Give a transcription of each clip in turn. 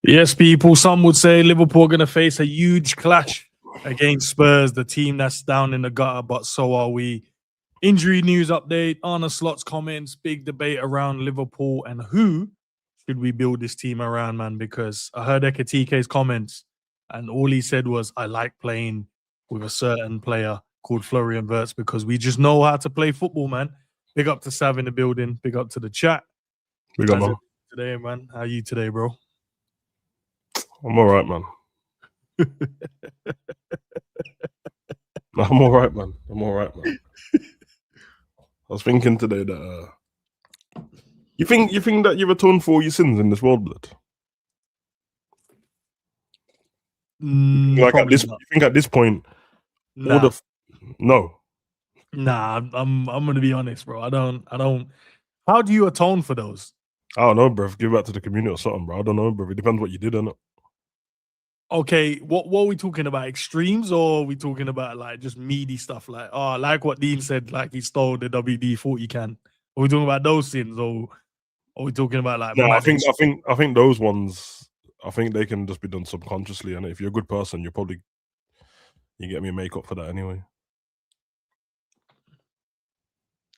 Yes, people. Some would say Liverpool are going to face a huge clash against Spurs, the team that's down in the gutter, but so are we. Injury news update, Arne Slot's comments, big debate around Liverpool and who should we build this team around, man? Because I heard Ekitike's comments and all he said was, I like playing with a certain player called Florian Wirtz because we just know how to play football, man. Big up to Sav in the building. Big up to the chat. Big up, man. Today, man. How are you today, bro? I'm all right, man. I'm all right, man. I was thinking today that you think that you've atoned for all your sins in this world, blood. You think at this point, nah. No. Nah, I'm gonna be honest, bro. I don't. How do you atone for those? I don't know, bro. Give it back to the community or something, bro. I don't know, bro. It depends what you did, innit? Okay, what are we talking about? Extremes, or are we talking about like just meaty stuff? Like what Dean said, like he stole the WD-40 can. Are we talking about those sins, or are we talking about like? No, I think those ones. I think they can just be done subconsciously, and if you're a good person, you get me a makeup for that anyway.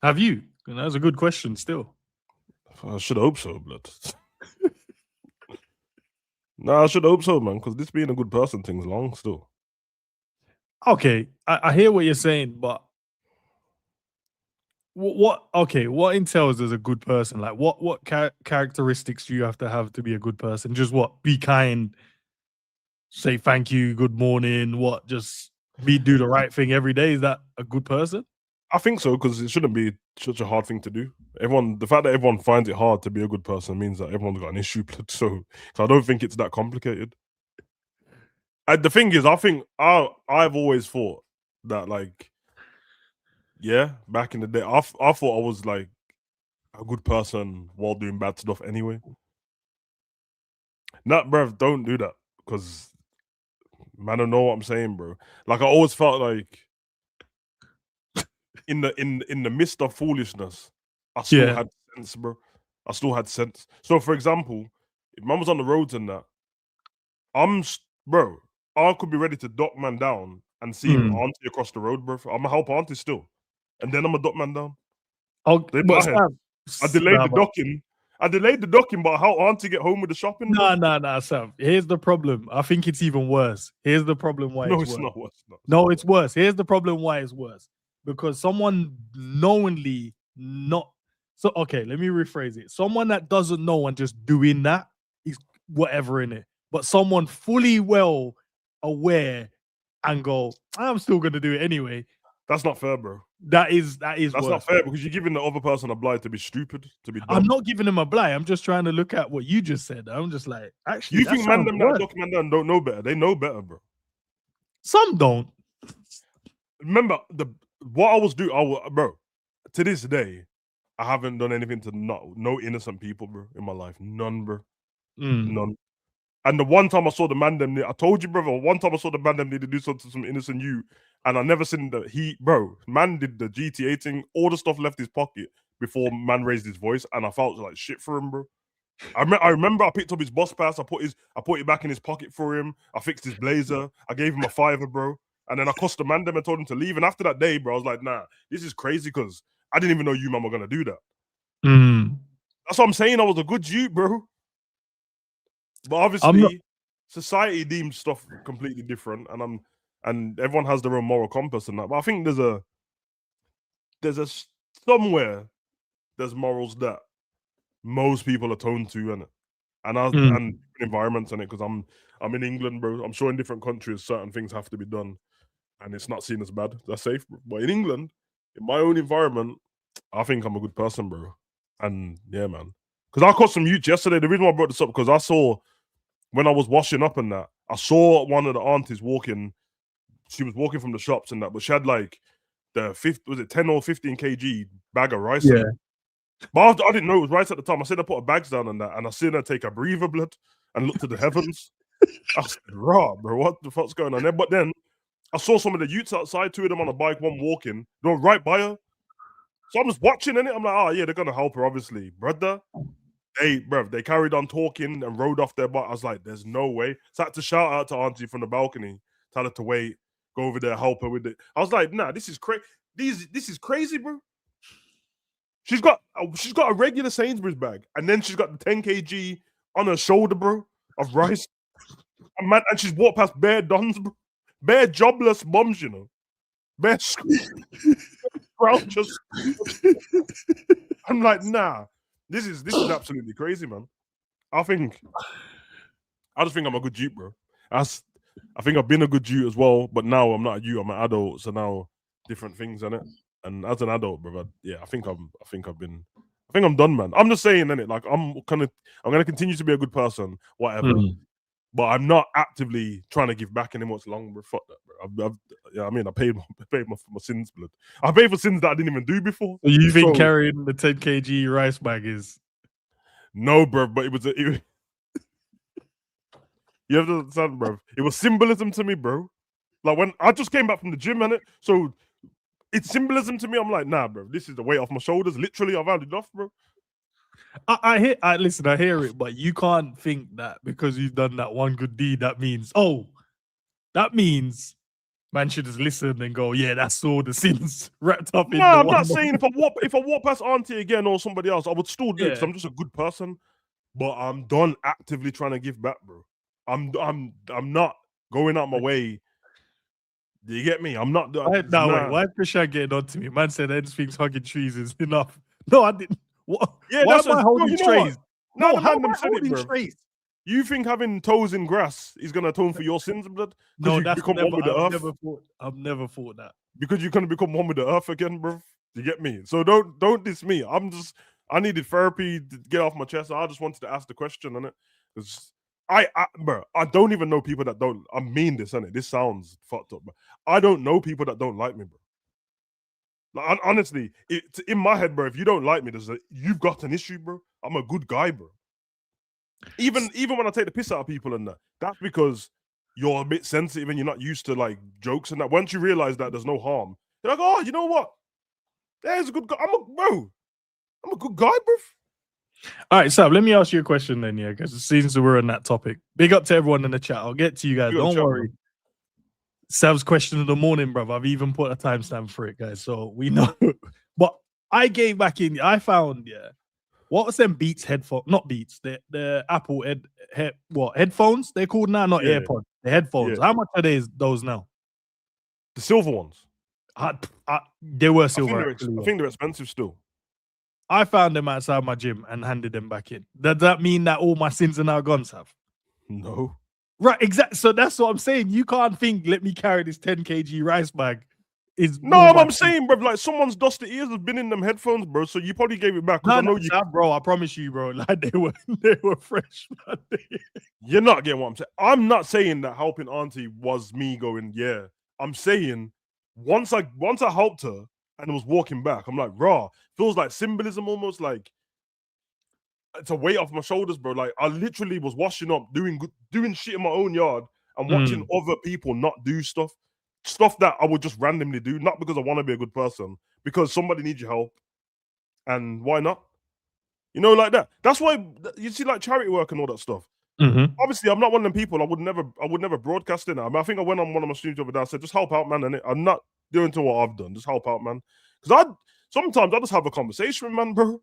Have you? That's a good question. Still, I should hope so, blood. No, I should hope so, man, because this being a good person thing's long still. Okay, I hear what you're saying, but what entails as a good person? Like what characteristics do you have to be a good person? Just what? Be kind, say thank you, good morning, what? Just do the right thing every day. Is that a good person? I think so, because it shouldn't be such a hard thing to do. The fact that everyone finds it hard to be a good person means that everyone's got an issue. So I don't think it's that complicated. And the thing is, I think I've always thought that, like, yeah, back in the day, I thought I was like a good person while doing bad stuff anyway. Nah, bruv, don't do that, because man, I don't know what I'm saying, bro. Like, I always felt like in the midst of foolishness, I still had sense, bro. I still had sense. So, for example, if man was on the roads and that, bro, I could be ready to dock man down and see auntie across the road, bro. I'm gonna help auntie still, and then I'm gonna dock man down. I delayed the docking. I delayed the docking, but how auntie get home with the shopping? Nah, Sam. Here's the problem. I think it's even worse. Here's the problem why it's not worse. No, it's worse. Here's the problem why it's worse. Because someone knowingly not... So, okay, let me rephrase it. Someone that doesn't know and just doing that is whatever in it. But someone fully well aware and go, I'm still going to do it anyway. That's not fair, bro. That's worse, not fair, because you're giving the other person a blight to be stupid, to be dumb. I'm not giving them a blight. I'm just trying to look at what you just said. I'm just like, actually, you think man them that document and don't know better? They know better, bro. Some don't. Remember what I was doing, bro. To this day, I haven't done anything to no innocent people, bro, in my life. None, bro. None. And the one time I saw the man them, I told you, brother. One time I saw the man them need to do something to some innocent you, and I never seen bro. Man did the GTA thing. All the stuff left his pocket before man raised his voice, and I felt like shit for him, bro. I remember I picked up his bus pass. I put it back in his pocket for him. I fixed his blazer. I gave him a $5, bro. And then I cussed the man them and told him to leave. And after that day, bro, I was like, nah, this is crazy, because I didn't even know you man were gonna do that. That's what I'm saying. I was a good Jew, bro. But obviously, society deems stuff completely different, and everyone has their own moral compass and that. But I think somewhere there's morals that most people atone to, and environments in it, because I'm in England, bro. I'm sure in different countries certain things have to be done, and it's not seen as bad. That's safe, bro. But in England, in my own environment, I think I'm a good person, bro. And yeah, man. Because I caught some youth yesterday. The reason why I brought this up, because I saw, when I was washing up and that, I saw one of the aunties walking. She was walking from the shops and that, but she had like the 10 or 15 kg bag of rice. Yeah. But I didn't know it was rice at the time. I said I put her bags down on that, and I seen her take a breather, blood, and look to the heavens. I said, "Raw, bro, what the fuck's going on there?" But then I saw some of the youths outside, 2 of them on a bike, one walking, right by her. So I'm just watching, innit? I'm like, oh yeah, they're gonna help her, obviously, brother. They carried on talking and rode off their bike. I was like, there's no way. So I had to shout out to Auntie from the balcony, tell her to wait, go over there, help her with it. I was like, nah, this is crazy. This is crazy, bro. She's got a regular Sainsbury's bag, and then she's got the 10 kg on her shoulder, bro, of rice. And she's walked past bare dons, bro. Bare jobless bums, you know. Bare crouches. I'm like, nah. This is absolutely crazy, man. I just think I'm a good Jew, bro. I think I've been a good Jew as well, but now I'm not a Jew. I'm an adult, so now different things in it. And as an adult, bro, I think I'm done, man. I'm just saying, innit? Like I'm gonna continue to be a good person, whatever. But I'm not actively trying to give back anymore. It's long, bro. Fuck that, bro. I paid my sins, blood. I paid for sins that I didn't even do before. You think carrying the 10 kg rice bag is? No, bro. But it was. You have to understand, bro. It was symbolism to me, bro. Like when I just came back from the gym, innit? So it's symbolism to me. I'm like, nah, bro. This is the weight off my shoulders. Literally, I've had enough, bro. I hear it, but you can't think that because you've done that one good deed, that means man should just listen and go, yeah, that's all the sins wrapped up in. No, I'm not saying if I walk past Auntie again or somebody else, I would still do it because I'm just a good person. But I'm done actively trying to give back, bro. I'm not going out my way. Do you get me? I'm not. Wait, why is Christian getting on to me? Man said anything's hugging trees is enough. No, I didn't. What? Yeah, why that's am I holding trays? No, how am I holding trays? You think having toes in grass is gonna atone for your sins, blood? No, that's one with the earth. I've never thought that. Because you're gonna become one with the earth again, bro. Do you get me? So don't diss me. I needed therapy to get off my chest. I just wanted to ask the question, innit? Bro, I don't even know people that don't. I mean this, innit? This sounds fucked up, but I don't know people that don't like me, bro. Like, honestly, it's in my head, bro. If you don't like me, you've got an issue, bro. I'm a good guy, bro. Even when I take the piss out of people and that's because you're a bit sensitive and you're not used to like jokes and that. Once you realize that there's no harm, you're like, oh, you know what? There's a good guy. I'm a good guy, bro. All right, Sam, let me ask you a question then, yeah, because since we're on that topic. Big up to everyone in the chat. I'll get to you guys. Don't worry. Bro. Sam's question of the morning, bro. I've even put a timestamp for it, guys, so we know. But I gave back in. I found, what was them Beats headphones? Not Beats. The Apple headphones? They're called now, not AirPods. The headphones. Yeah. How much are those now? The silver ones. They were silver. I think they're expensive still. I found them outside my gym and handed them back in. Does that mean that all my sins are now gone, Sav? No. Right, exactly. So that's what I'm saying. You can't think, let me carry this 10 kg rice bag. I'm saying, bro, like someone's dusty ears has been in them headphones, bro. So you probably gave it back. No, I know bro. I promise you, bro. Like they were fresh. You're not getting what I'm saying. I'm not saying that helping Auntie was me going, yeah. I'm saying once I helped her and was walking back, I'm like, raw. Feels like symbolism almost, like it's a weight off my shoulders, bro. Like I literally was washing up, doing shit in my own yard and watching other people not do stuff that I would just randomly do, not because I want to be a good person, because somebody needs your help. And why not? You know, like that. That's why you see like charity work and all that stuff. Obviously, I'm not one of them people. I would never broadcast it. I mean, I think I went on one of my streams over there. I said, just help out, man. And I'm not doing to what I've done. Just help out, man. Because sometimes I just have a conversation with man, bro.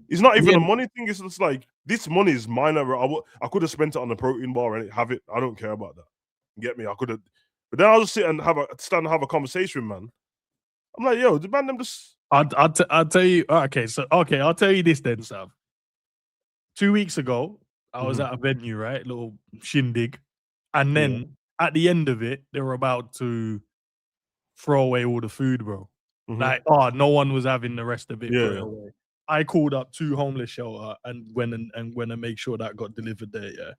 It's not even a money thing. It's just like, this money is mine. I could have spent it on a protein bar and have it. I don't care about that. You get me? I could have. But then I'll just sit and have a conversation, man. I'm like, yo, the man, them just. I'll tell you. Okay, I'll tell you this then, Sav. 2 weeks ago, I was at a venue, right? Little shindig. And then at the end of it, they were about to throw away all the food, bro. Like, no one was having the rest of it. Yeah. Away. I called up 2 homeless shelter and went and make sure that got delivered there,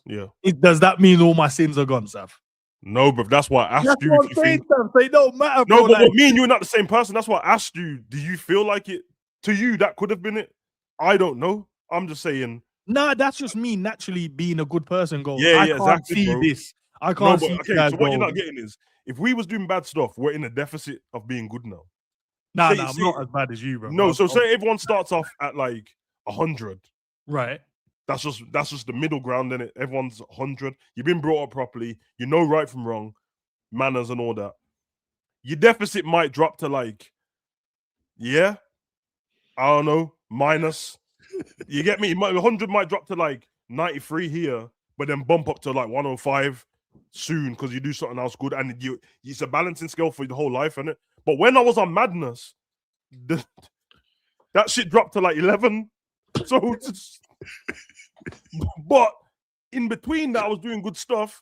Yeah. Does that mean all my sins are gone, Sav? No, bro. That's why I asked you if you think. They don't matter, no, bro. But me and you are not the same person. That's why I asked you, do you feel like it? To you, that could have been it. I don't know. I'm just saying. Nah, that's just me naturally being a good person. I can't see bro. this. I can't see. Okay, so what you're not getting is, if we was doing bad stuff, we're in a deficit of being good now. I'm not as bad as you, bro. No, say everyone starts off at like 100. Right. That's just the middle ground, innit? Everyone's 100. You've been brought up properly. You know right from wrong, manners and all that. Your deficit might drop to like, I don't know, minus. You get me? 100 might drop to like 93 here, but then bump up to like 105 soon because you do something else good, and it's a balancing scale for the whole life, innit? But when I was on madness, that shit dropped to like 11. So, but in between that, I was doing good stuff,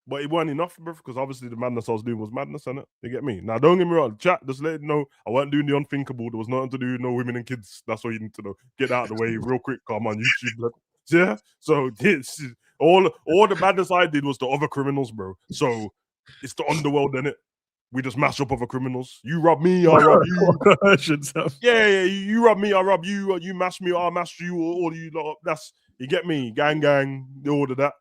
but it wasn't enough, bro, because obviously the madness I was doing was madness, innit? You get me? Now, don't get me wrong, chat, just let it know I wasn't doing the unthinkable. There was nothing to do with no women and kids. That's all you need to know. Get out of the way real quick. Come on YouTube, bro. Yeah? So, all the madness I did was the other criminals, bro. So, it's the underworld, innit? We just mash up other criminals. You rob me, I rob you. Yeah, you rob me, I rob you. You mash me, I mash you. All you lot. That's, you get me? Gang, all of that.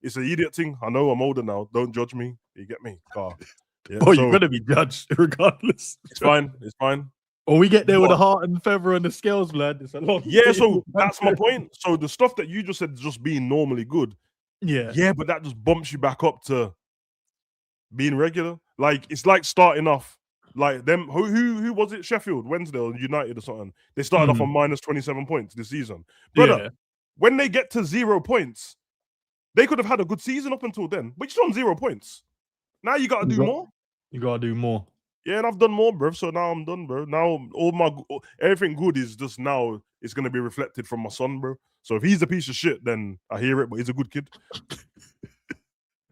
It's an idiot thing. I know I'm older now. Don't judge me. You get me? Yeah, so, you're gonna be judged regardless. It's fine. It's fine. Or we get there with a heart and feather and the scales, lad. It's a long. Yeah, so that's my point. So the stuff that you just said, just being normally good. Yeah, but that just bumps you back up to being regular. Like, it's like starting off like them. Who was it? Sheffield Wednesday or United or something. They started off on minus 27 points this season. Brother, when they get to 0 points, they could have had a good season up until then, but you're on 0 points. Now you got to do more. You got to do more. Yeah, and I've done more, bro. So now I'm done, bro. Now everything good is just now it's going to be reflected from my son, bro. So if he's a piece of shit, then I hear it, but he's a good kid.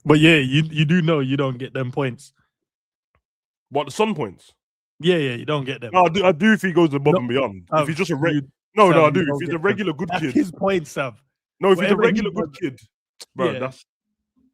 But yeah, you do know you don't get them points. What, the son points? Yeah, you don't get them. No, I do if he goes above and beyond. If he's just a I do. If he's a regular good kid. That's his points, Sav. No, if he's a regular good kid, bro, that's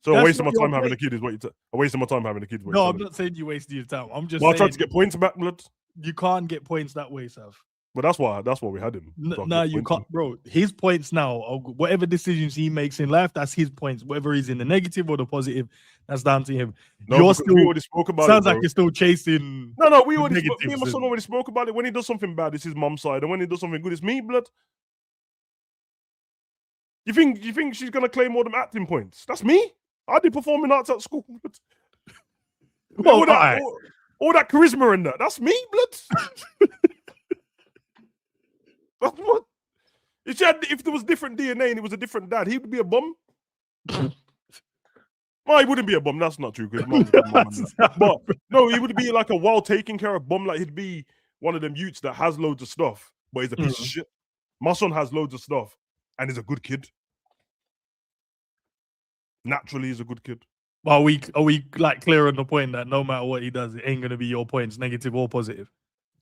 a waste of my time having a kid is what you a waste of my time having a kid. No, I'm not saying you wasted your time. I'm just saying I tried to get points back, blood. You can't get points that way, Sav. But that's why we had him. No, you can't, bro. His points now, whatever decisions he makes in life, that's his points. Whether he's in the negative or the positive, that's down to him. No, you're still, we already spoke about sounds it, like you're still chasing. No, me and my son already spoke about it. When he does something bad, it's his mom's side, and when he does something good, it's me, blood. You think she's gonna claim all them acting points? That's me. I did performing arts at school. Well, all that charisma in that. That's me, blood. That's what. If there was different DNA and it was a different dad, he would be a bum. Well, he wouldn't be a bum. That's not true. But no, he would be like a well taken care of bum. Like, he'd be one of them youths that has loads of stuff, but he's a piece of shit. My son has loads of stuff and is a good kid. Naturally, he's a good kid. Are we like clear on the point that no matter what he does, it ain't gonna be your points, negative or positive?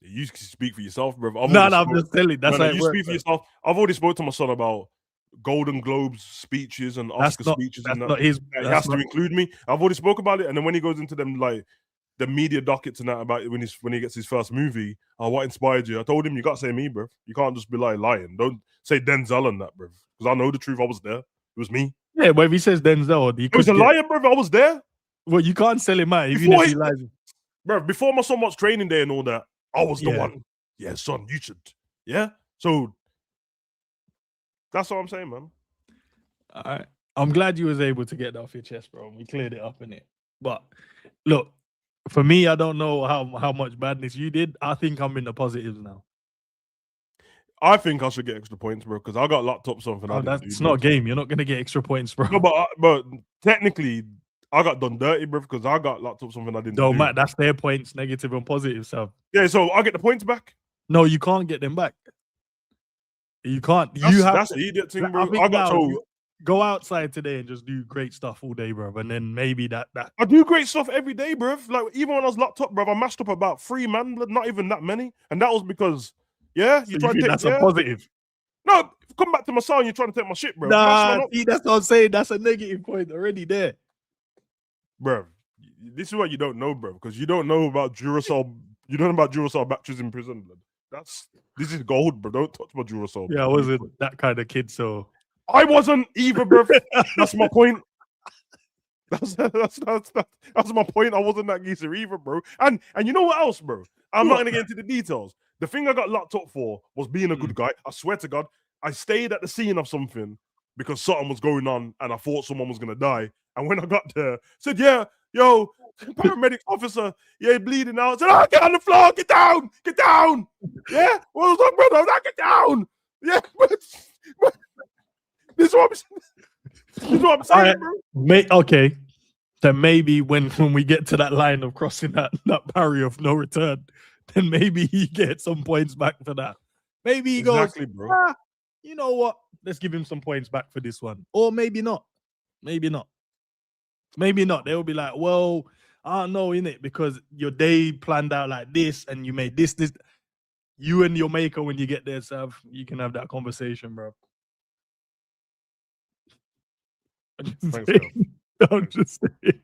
You speak for yourself, bro. I'm just telling. That's how you speak for yourself. I've already spoke to my son about Golden Globes speeches and Oscar speeches, and that. He has to include me. I've already spoke about it, and then when he goes into them like the media dockets and that about it, when he gets his first movie, what inspired you? I told him you got to say me, bro. You can't just be like lying. Don't say Denzel and that, bro. Because I know the truth. I was there. It was me. Yeah, but if he says Denzel, he was a liar, bro. I was there. Well, you can't sell him out even if he lies. Bro, before my son watched Training Day and all that, I was the one. Yeah, son, you should. Yeah? So, that's what I'm saying, man. All right. I'm glad you was able to get that off your chest, bro. We cleared it up, innit? But, look, for me, I don't know how much badness you did. I think I'm in the positives now. I think I should get extra points, bro, because I got locked up something. That's not a game. You're not going to get extra points, bro. No, but technically, I got done dirty, bro, because I got locked up something I didn't do. No, Matt, that's their points, negative and positive, so. Yeah, so I get the points back? No, you can't get them back. You can't. That's the idiot thing, bro. I got told. Go outside today and just do great stuff all day, bro. And then maybe that. I do great stuff every day, bro. Like, even when I was locked up, bro, I mashed up about 3 man, not even that many. And that was because, you tried to take that's a positive. No, come back to my son, you're trying to take my shit, bro. Nah, that's what I'm saying. That's a negative point already there. Bro, this is what you don't know, bro, because you don't know about Duracell. You don't know about Duracell batteries in prison, blood. This is gold, bro. Don't touch my Duracell. Yeah, I wasn't that kind of kid, so. I wasn't either, bro. That's my point. That's my point. I wasn't that geezer either, bro. And you know what else, bro? I'm not gonna get into the details. The thing I got locked up for was being a good guy. I swear to God. I stayed at the scene of something because something was going on and I thought someone was gonna die. And when I got there, said, yeah, yo, paramedic officer, yeah, bleeding out. I said, oh, get on the floor, get down. Yeah, what was up, brother? Get down. Yeah, but this is what I'm saying, bro. Okay. Then maybe when we get to that line of crossing that barrier of no return, then maybe he gets some points back for that. Maybe he goes, bro. You know what? Let's give him some points back for this one. Or maybe not. Maybe not. They'll be like, well, I don't know, innit? Because your day planned out like this and you made this. You and your maker, when you get there, Sav, you can have that conversation, bro. Thanks, I'm just saying.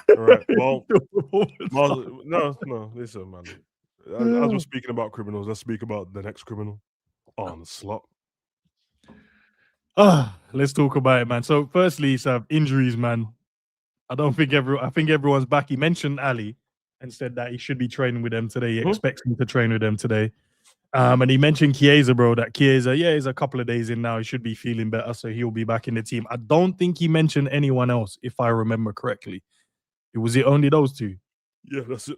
All right. Well, no. Listen, man. As we're speaking about criminals, let's speak about the next criminal, Arne Slot. Let's talk about it, man. So, firstly, Sav, injuries, man. I think everyone's back. He mentioned Ali and said that he should be training with them today. He expects him to train with them today. And he mentioned Chiesa, bro, that Chiesa, he's a couple of days in now. He should be feeling better, so he'll be back in the team. I don't think he mentioned anyone else, if I remember correctly. Was it only those two? Yeah, that's it.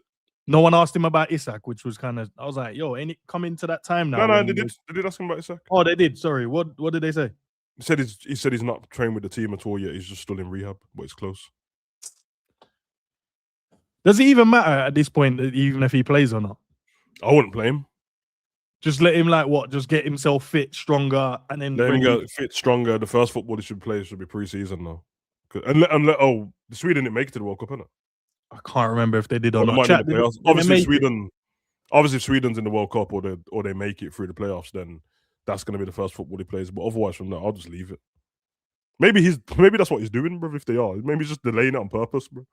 No one asked him about Isak, which was kind of, I was like, yo, ain't it coming to that time now? No, they did ask him about Isak. Oh, they did. Sorry. What did they say? He said he's not trained with the team at all yet. He's just still in rehab, but it's close. Does it even matter at this point, even if he plays or not? I wouldn't play him. Just let him just get himself fit, stronger, and then let him get fit, stronger. The first football he should play should be pre-season now. The Sweden didn't make it to the World Cup, innit? I can't remember if they did or not. Obviously, if Sweden's in the World Cup or they make it through the playoffs, then that's going to be the first football he plays. But otherwise, from that, I'll just leave it. Maybe that's what he's doing, bro. If they are, maybe he's just delaying it on purpose, bro.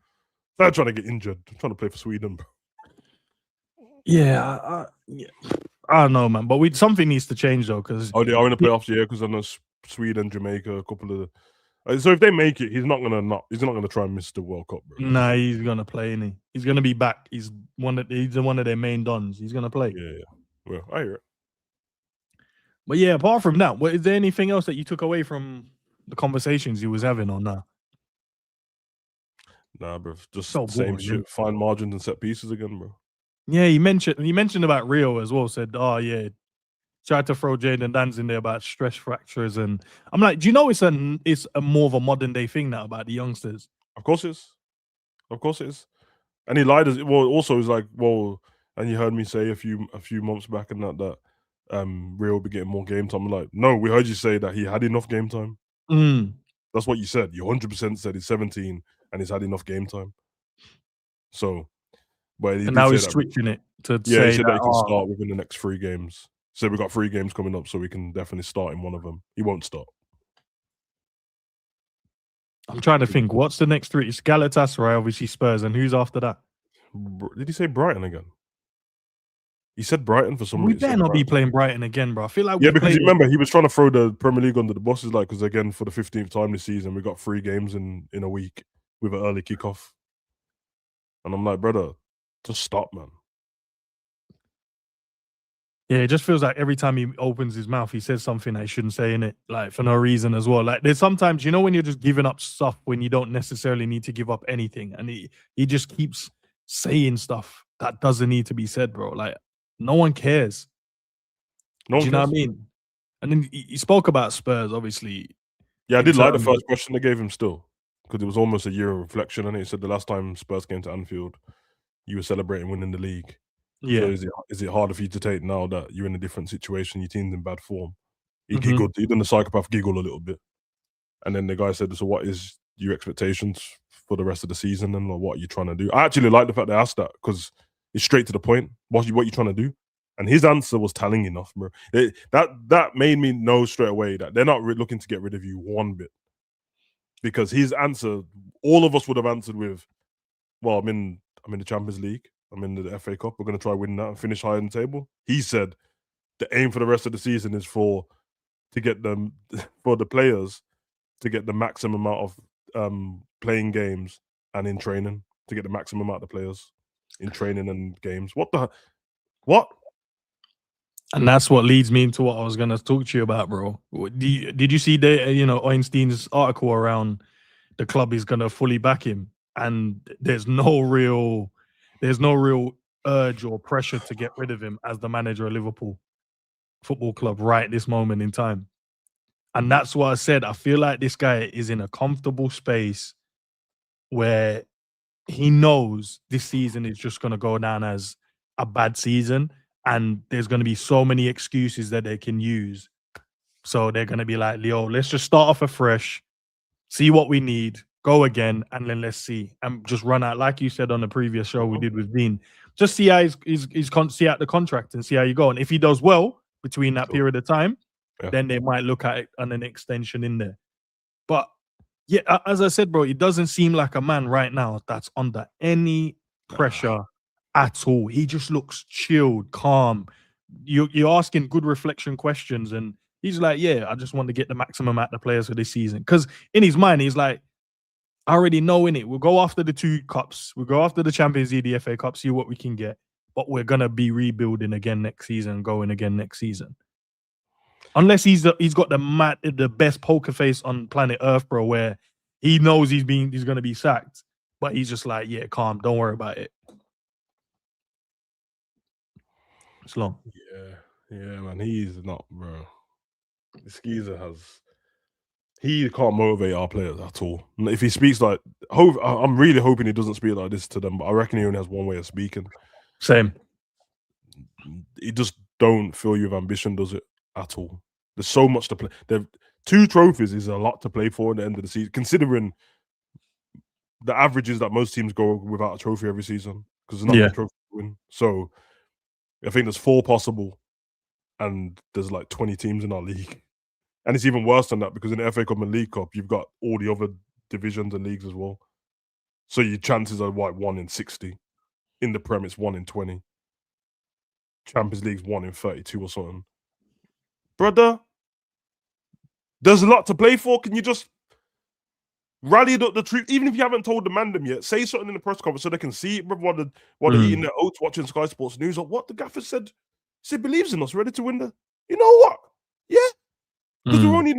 They're trying to get injured. They're trying to play for Sweden, bro. Yeah, I don't know, man. But something needs to change though, because they are in the playoffs, because I know Sweden, Jamaica, a couple of. So if they make it, he's not gonna try and miss the World Cup, bro. Nah, he's gonna play, innit? He's gonna be back. He's one of their main dons. He's gonna play. Yeah. Well, I hear it. But yeah, apart from that, is there anything else that you took away from the conversations you was having or not? Nah, bro. Just same shit. Fine margins and set pieces again, bro. Yeah, he mentioned about Rio as well. Said, oh yeah, tried to throw Jaden Dan's in there about stress fractures, and I'm like, do you know it's a more of a modern day thing now about the youngsters? Of course it is. And he lied as well. Also, he's like, well, and you heard me say a few months back and that Rio will be getting more game time. I'm like, no, we heard you say that he had enough game time. That's what you said. You 100% said he's 17 and he's had enough game time. So, but now he's switching it to say he said that he can start within the next 3 games. So we've got 3 games coming up, so we can definitely start in one of them. He won't start. I'm trying to think. What's the next 3? It's Galatasaray, obviously Spurs, and who's after that? Did he say Brighton again? He said Brighton for some reason. We better not be playing Brighton again, bro. I feel like because remember he was trying to throw the Premier League under the buses, like, because again for the 15th time this season we got 3 games in a week with an early kickoff, and I'm like, brother, just stop, man. Yeah, it just feels like every time he opens his mouth, he says something that he shouldn't say in it, like for no reason as well. Like there's sometimes, when you're just giving up stuff when you don't necessarily need to give up anything, and he just keeps saying stuff that doesn't need to be said, bro. Like no one cares. Do you know what I mean? And then he spoke about Spurs, obviously. Yeah, I did like the first question they gave him still, because it was almost a year of reflection, and he said the last time Spurs came to Anfield, you were celebrating winning the league. Yeah. So is it harder for you to take now that you're in a different situation, your team's in bad form? He giggled. He done the psychopath giggle a little bit. And then the guy said, so what is your expectations for the rest of the season, and what are you trying to do? I actually like the fact they asked that, because it's straight to the point. What you trying to do? And his answer was telling enough, bro. That made me know straight away that they're not looking to get rid of you one bit. Because his answer, all of us would have answered with, well, I'm in the Champions League. I'm in the FA Cup. We're going to try winning that and finish high in the table. He said the aim for the rest of the season is for the players to get the maximum amount of playing games and in training, to get the maximum amount of players in training and games. What the? What? And that's what leads me into what I was going to talk to you about, bro. Did you see Einstein's article around the club is going to fully back him, and there's no real urge or pressure to get rid of him as the manager of Liverpool Football Club right this moment in time. And that's what I said. I feel like this guy is in a comfortable space where he knows this season is just going to go down as a bad season, and there's going to be so many excuses that they can use. So they're going to be like, Leo, let's just start off afresh, see what we need, go again, and then let's see. And just run out, like you said on the previous show we did with Dean. Just see how see out the contract and see how you go. And if he does well between that period of time, then they might look at it on an extension in there. But yeah, as I said, bro, it doesn't seem like a man right now that's under any pressure at all. He just looks chilled, calm. You're asking good reflection questions, and he's like, yeah, I just want to get the maximum out of the players for this season. Because in his mind, he's like, I already know in it. We'll go after the 2 cups. We'll go after the Champions League, the FA Cup, see what we can get. But we're going to be rebuilding again next season, going again next season. Unless he's got the best poker face on planet Earth, bro, where he knows he's going to be sacked, but he's just like, yeah, calm, don't worry about it. It's long. Yeah, man. He's not, bro. This geezer he can't motivate our players at all. If he speaks like, I'm really hoping he doesn't speak like this to them, but I reckon he only has one way of speaking. Same. He just don't fill you with ambition, does it? At all. There's so much to play. 2 trophies is a lot to play for at the end of the season, considering the averages that most teams go without a trophy every season, because there's not many trophies to win. So I think there's 4 possible, and there's like 20 teams in our league. And it's even worse than that, because in the FA Cup and League Cup, you've got all the other divisions and leagues as well. So your chances are 1 in 60. In the Prem, it's 1 in 20. Champions League's 1 in 32 or something. Brother, there's a lot to play for. Can you just rally the troops? Even if you haven't told the mandem yet, say something in the press conference so they can see it, while they're eating their oats, watching Sky Sports News, or what the gaffer said. He said, believes in us, ready to win the... You know what? Yeah. Because we're only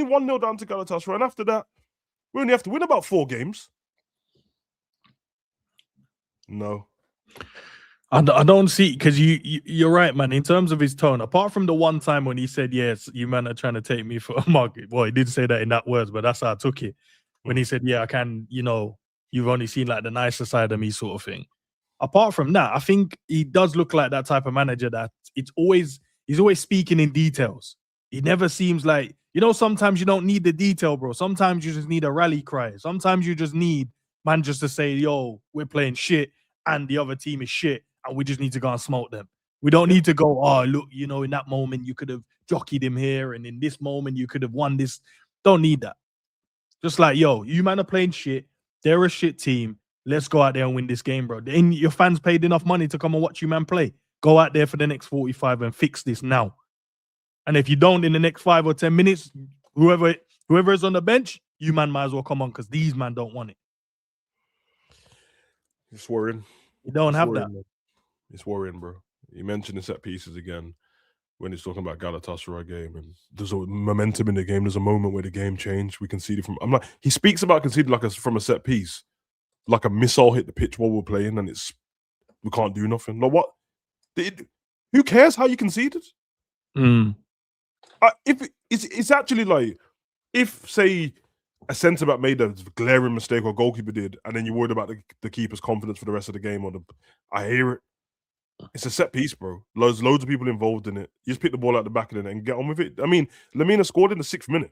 1-0 down to Galatasaray, and after that, we only have to win about 4 games. No. I don't see, because you're right, man. In terms of his tone, apart from the one time when he said, yes, you man are trying to take me for a market. Well, he didn't say that in that words, but that's how I took it. When he said, yeah, I can, you've only seen like the nicer side of me sort of thing. Apart from that, I think he does look like that type of manager that he's always speaking in details. He never seems like, sometimes you don't need the detail, bro. Sometimes you just need a rally cry. Sometimes you just need man just to say, yo, we're playing shit and the other team is shit and we just need to go and smoke them. We don't need to go, oh, look, in that moment you could have jockeyed him here, and in this moment you could have won this. Don't need that. Just like, yo, you man are playing shit. They're a shit team. Let's go out there and win this game, bro. Your fans paid enough money to come and watch you man play. Go out there for the next 45 and fix this now. And if you don't in the next 5 or 10 minutes, whoever is on the bench, you man might as well come on, because these man don't want it. It's worrying. You don't have that. Man. It's worrying, bro. You mentioned the set pieces again when he's talking about Galatasaray game, and there's a momentum in the game. There's a moment where the game changed. We conceded from. He speaks about conceding from a set piece, like a missile hit the pitch while we're playing, and we can't do nothing. Like what? Who cares how you conceded? If it's actually like, if say a centre back made a glaring mistake or goalkeeper did, and then you're worried about the keeper's confidence for the rest of the game, I hear it. It's a set piece, bro. Loads of people involved in it. You just pick the ball out the back of it and get on with it. I mean, Lamina scored in the 6th minute.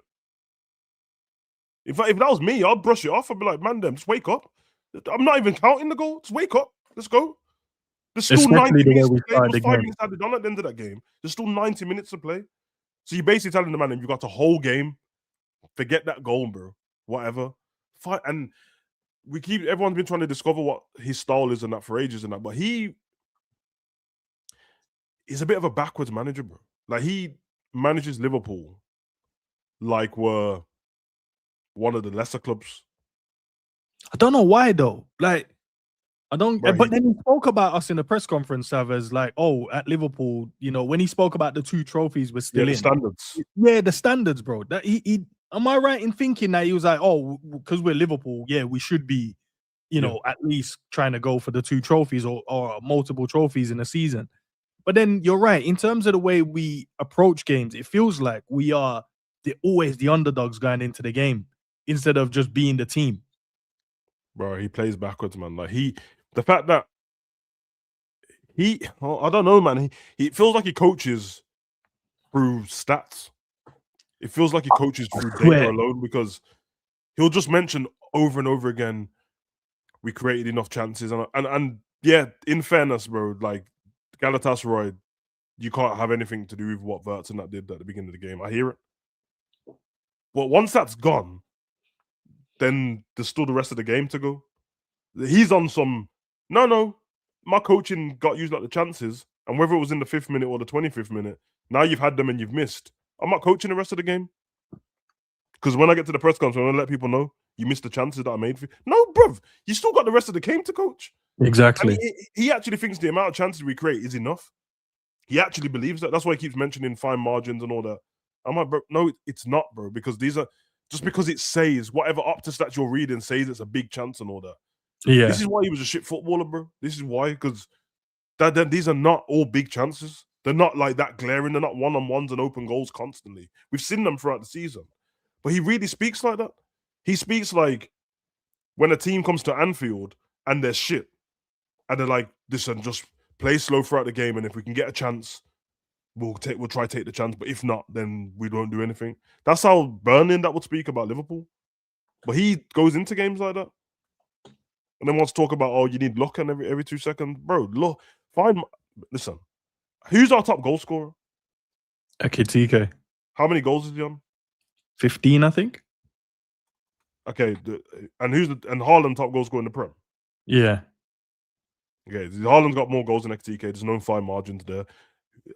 If that was me, I'd brush it off. I'd be like, man, just wake up. I'm not even counting the goal. Just wake up. Let's go. There's still 90 minutes to play. There's 5 minutes added on at the end of that game. There's still 90 minutes to play. So you're basically telling the man, you've got the whole game. Forget that goal, bro. Whatever. Fight. And everyone's been trying to discover what his style is and that for ages and that. But he's a bit of a backwards manager, bro. Like, he manages Liverpool like we're one of the lesser clubs. I don't know why, though. Like, I don't. Bro, But then he spoke about us in the press conference, Sav, as like, oh, at Liverpool, when he spoke about the 2 trophies we're still in. Standards. Yeah, the standards, bro. That he am I right in thinking that he was like, oh, because we're Liverpool, yeah, we should be, at least trying to go for the 2 trophies or multiple trophies in a season. But then you're right. In terms of the way we approach games, it feels like we are always the underdogs going into the game instead of just being the team. Bro, he plays backwards, man. Like the fact that I don't know, man. He feels like he coaches through stats. It feels like he coaches through data alone because he'll just mention over and over again, we created enough chances. And yeah, in fairness, bro, like Galatasaray, you can't have anything to do with what Wirtz and that did at the beginning of the game. I hear it. But once that's gone, then there's still the rest of the game to go. He's on some, no, my coaching got used like the chances. And whether it was in the 5th minute or the 25th minute, now you've had them and you've missed. I'm not coaching the rest of the game. Because when I get to the press conference, I'm going to let people know you missed the chances that I made for you. No, bruv, you still got the rest of the game to coach. Exactly. He actually thinks the amount of chances we create is enough. He actually believes that. That's why he keeps mentioning fine margins and all that. I'm like, bro, no, it's not, bro, because these are just because it says whatever Opta stats you're reading says it's a big chance and all that. Yeah. This is why he was a shit footballer, bro. This is why, because these are not all big chances. They're not like that glaring. They're not one-on-ones and open goals constantly. We've seen them throughout the season. But he really speaks like that. He speaks like when a team comes to Anfield and they're shit, and they're like, listen, just play slow throughout the game, and if we can get a chance, we'll try to take the chance. But if not, then we don't do anything. That's how Burnley that would speak about Liverpool. But he goes into games like that. And then wants to talk about, oh, you need luck and every 2 seconds. Bro, look, listen, who's our top goal scorer? Ekitike. How many goals is he on? 15, I think. Okay, and Haaland top goal scorer in the Prem? Yeah. Okay, Haaland's got more goals than Ekitike. There's no fine margins there.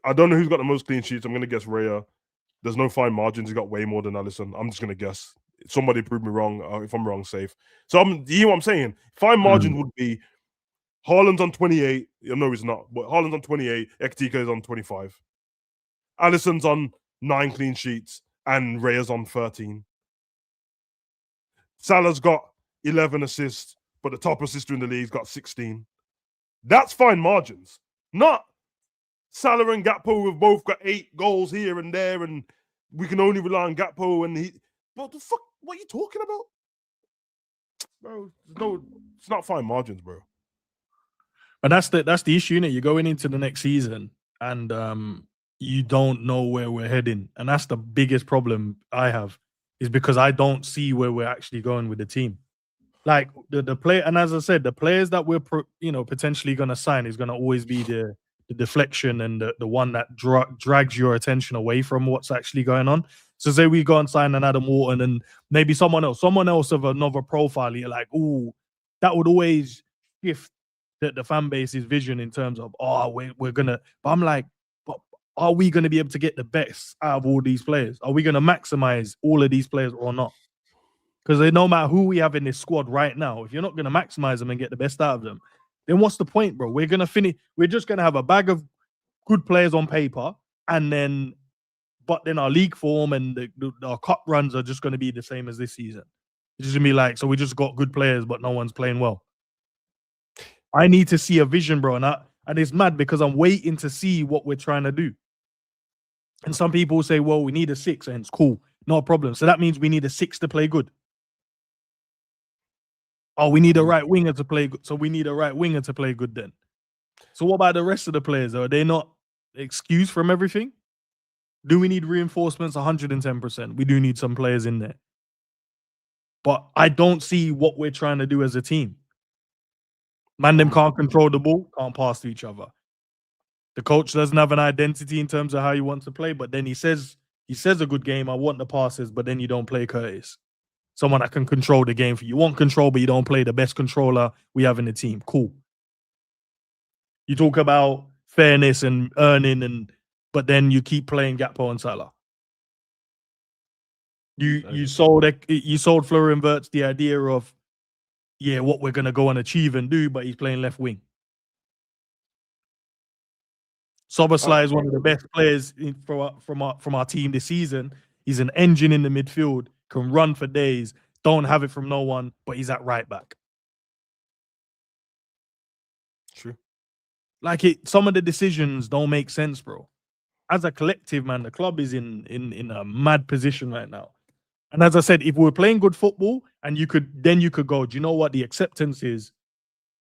I don't know who's got the most clean sheets. I'm going to guess Raya. There's no fine margins. He's got way more than Alisson. I'm just going to guess. Somebody prove me wrong. If I'm wrong, safe. So you hear what I'm saying? Fine margins would be Haaland's on 28. No, he's not. But Haaland's on 28. Ekitike is on 25. Alisson's on 9 clean sheets. And Raya's on 13. Salah's got 11 assists. But the top assister in the league's got 16. That's fine margins. Not Salah and Gakpo have both got 8 goals here and there. And we can only rely on Gakpo and he... What the fuck? What are you talking about? Bro, no, it's not fine margins, bro. But that's the issue, innit? You're going into the next season and you don't know where we're heading. And that's the biggest problem I have, is because I don't see where we're actually going with the team. Like the play, and as I said, the players that we're potentially going to sign is going to always be the deflection and the one that drags your attention away from what's actually going on. So say we go and sign an Adam Wharton and maybe someone else of another profile, you're like, ooh, that would always shift the fan base's vision in terms of, we're gonna. But I'm like, but are we gonna be able to get the best out of all these players? Are we gonna maximize all of these players or not? Because no matter who we have in this squad right now, if you're not gonna maximize them and get the best out of them, then what's the point, bro? We're gonna finish. We're just gonna have a bag of good players on paper, but then our league form and our cup runs are just gonna be the same as this season. It's just gonna be like, so we just got good players, but no one's playing well. I need to see a vision, bro, and it's mad because I'm waiting to see what we're trying to do. And some people say, well, we need a 6, and it's cool, no problem. So that means we need a 6 to play good. Oh, we need a right winger to play good. So we need a right winger to play good then. So what about the rest of the players? Are they not excused from everything? Do we need reinforcements? 110%. We do need some players in there. But I don't see what we're trying to do as a team. Man, them can't control the ball, can't pass to each other. The coach doesn't have an identity in terms of how he wants to play, but then he says a good game, I want the passes, but then you don't play Curtis. Someone that can control the game for you. You want control, but you don't play the best controller we have in the team. Cool. You talk about fairness and earning, but then you keep playing Gakpo and Salah. You sold Florian Wirtz the idea of what we're gonna go and achieve and do, but he's playing left wing. Soboslai is one of the best players from our team this season. He's an engine in the midfield, can run for days, don't have it from no one, but he's at right back. True. Like some of the decisions don't make sense, bro. As a collective, man, the club is in a mad position right now. And as I said, if we were playing good football, and you could go, do you know what the acceptance is?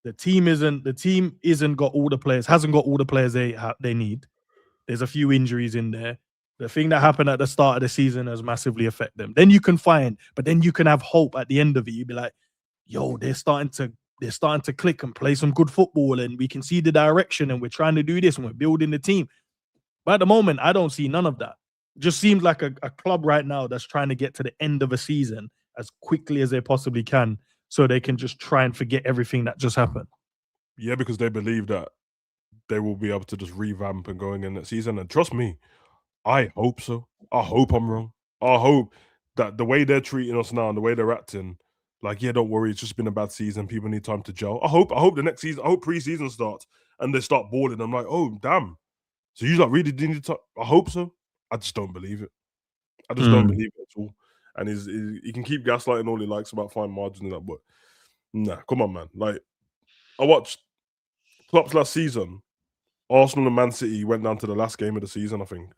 The team isn't got all the players, hasn't got all the players they need. There's a few injuries in there. The thing that happened at the start of the season has massively affected them. Then you can have hope at the end of it. You'd be like, yo, they're starting to click and play some good football, and we can see the direction, and we're trying to do this, and we're building the team. But at the moment, I don't see none of that. It just seems like a club right now that's trying to get to the end of a season as quickly as they possibly can, so they can just try and forget everything that just happened. Yeah, because they believe that they will be able to just revamp and going in that season. And trust me, I hope so. I hope I'm wrong. I hope that the way they're treating us now and the way they're acting, like, yeah, don't worry, it's just been a bad season. People need time to gel. I hope the next season, I hope pre-season starts and they start balling. I'm like, oh, damn. So you like really need to. I hope so. I just don't believe it. I just don't believe it at all. And he can keep gaslighting all he likes about fine margins and that, but nah, come on, man. Like, I watched Klopp's last season. Arsenal and Man City went down to the last game of the season, I think.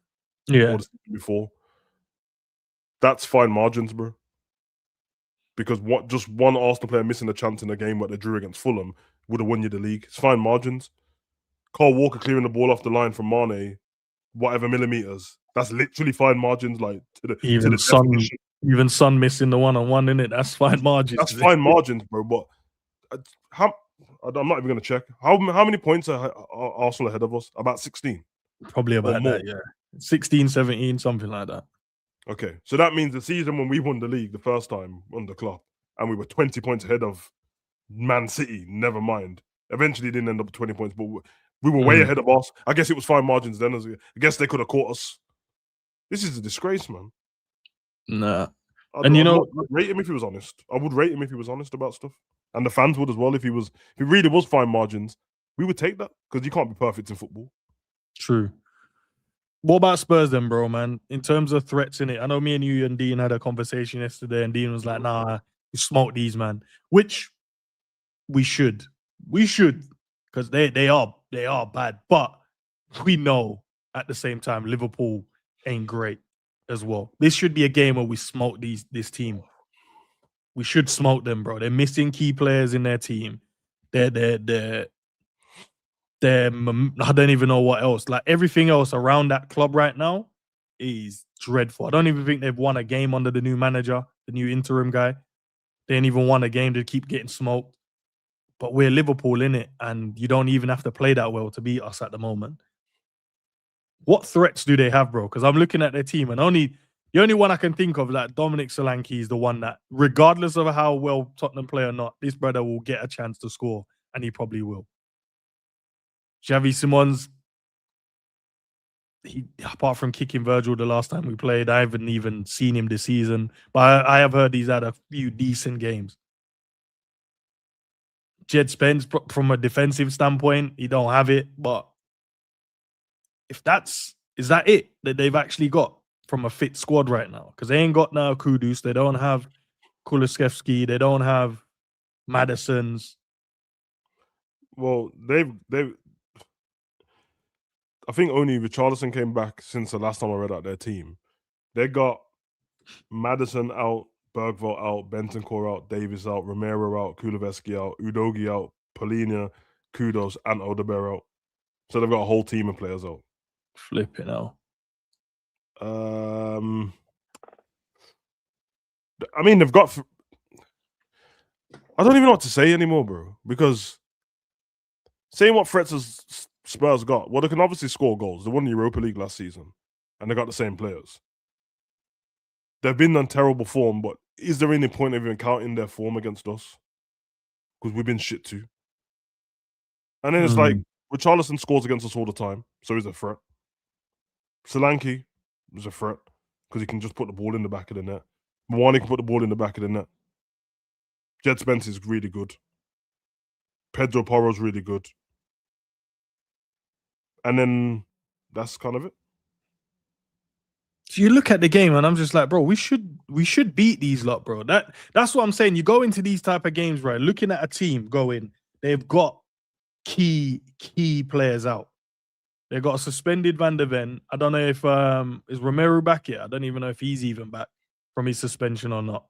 Yeah. Or the season before. That's fine margins, bro. Because just one Arsenal player missing a chance in a game where they drew against Fulham would have won you the league. It's fine margins. Carl Walker clearing the ball off the line from Mane, whatever millimeters. That's literally fine margins, like to the definition. Even Son missing the one-on-one, in it. That's fine margins. That's fine margins, bro. But I'm not even going to check. How many points are Arsenal ahead of us? About 16? Probably about that, yeah. 16, 17, something like that. Okay, so that means the season when we won the league the first time under Klopp, and we were 20 points ahead of Man City, never mind. Eventually, it didn't end up with 20 points, but we were way ahead of us. I guess it was fine margins then. I guess they could have caught us. This is a disgrace, man. Nah. I'd rate him if he was honest. I would rate him if he was honest about stuff. And the fans would as well. If he really was fine margins, we would take that, because you can't be perfect in football. True. What about Spurs then, bro, man? In terms of threats in it, I know me and you and Dean had a conversation yesterday, and Dean was like, nah, you smoke these, man. Which we should. We should, because they are bad. But we know at the same time Liverpool ain't great as well. This should be a game where we smoke this team. We should smoke them, bro. They're missing key players in their team. I don't even know what else. Like, everything else around that club right now is dreadful. I don't even think they've won a game under the new manager, the new interim guy. They ain't even won a game to keep getting smoked. But we're Liverpool, innit? And you don't even have to play that well to beat us at the moment. What threats do they have, bro? Because I'm looking at their team, and the only one I can think of, like Dominic Solanke, is the one that, regardless of how well Tottenham play or not, this brother will get a chance to score, and he probably will. Xavi Simons, apart from kicking Virgil the last time we played, I haven't even seen him this season. But I have heard he's had a few decent games. Jed Spence, from a defensive standpoint, he don't have it. But is that it that they've actually got from a fit squad right now? Because they ain't got now Kudus, they don't have Kulusevski, they don't have Maddison's. Well, they've I think only Richarlison came back since the last time I read out their team. They got Maddison out, Bergvall out, Bentancur out, Davis out, Romero out, Kulusevski out, Udogi out, Polina, Kudos, and Odegaard out. So they've got a whole team of players out. Flipping out. I mean, they've got. I don't even know what to say anymore, bro. Because saying what threats has Spurs got, well, they can obviously score goals. They won the Europa League last season, and they got the same players. They've been on terrible form, but is there any point of even counting their form against us? Because we've been shit too. And then it's like, Richarlison scores against us all the time, so he's a threat. Solanke is a threat because he can just put the ball in the back of the net. Mwani can put the ball in the back of the net. Jed Spence is really good. Pedro Porro's really good. And then that's kind of it. So you look at the game and I'm just like, bro, we should beat these lot, bro. That's what I'm saying. You go into these type of games, right? Looking at a team going, they've got key players out. They got a suspended Van der Ven. I don't know if is Romero back yet. I don't even know if he's even back from his suspension or not.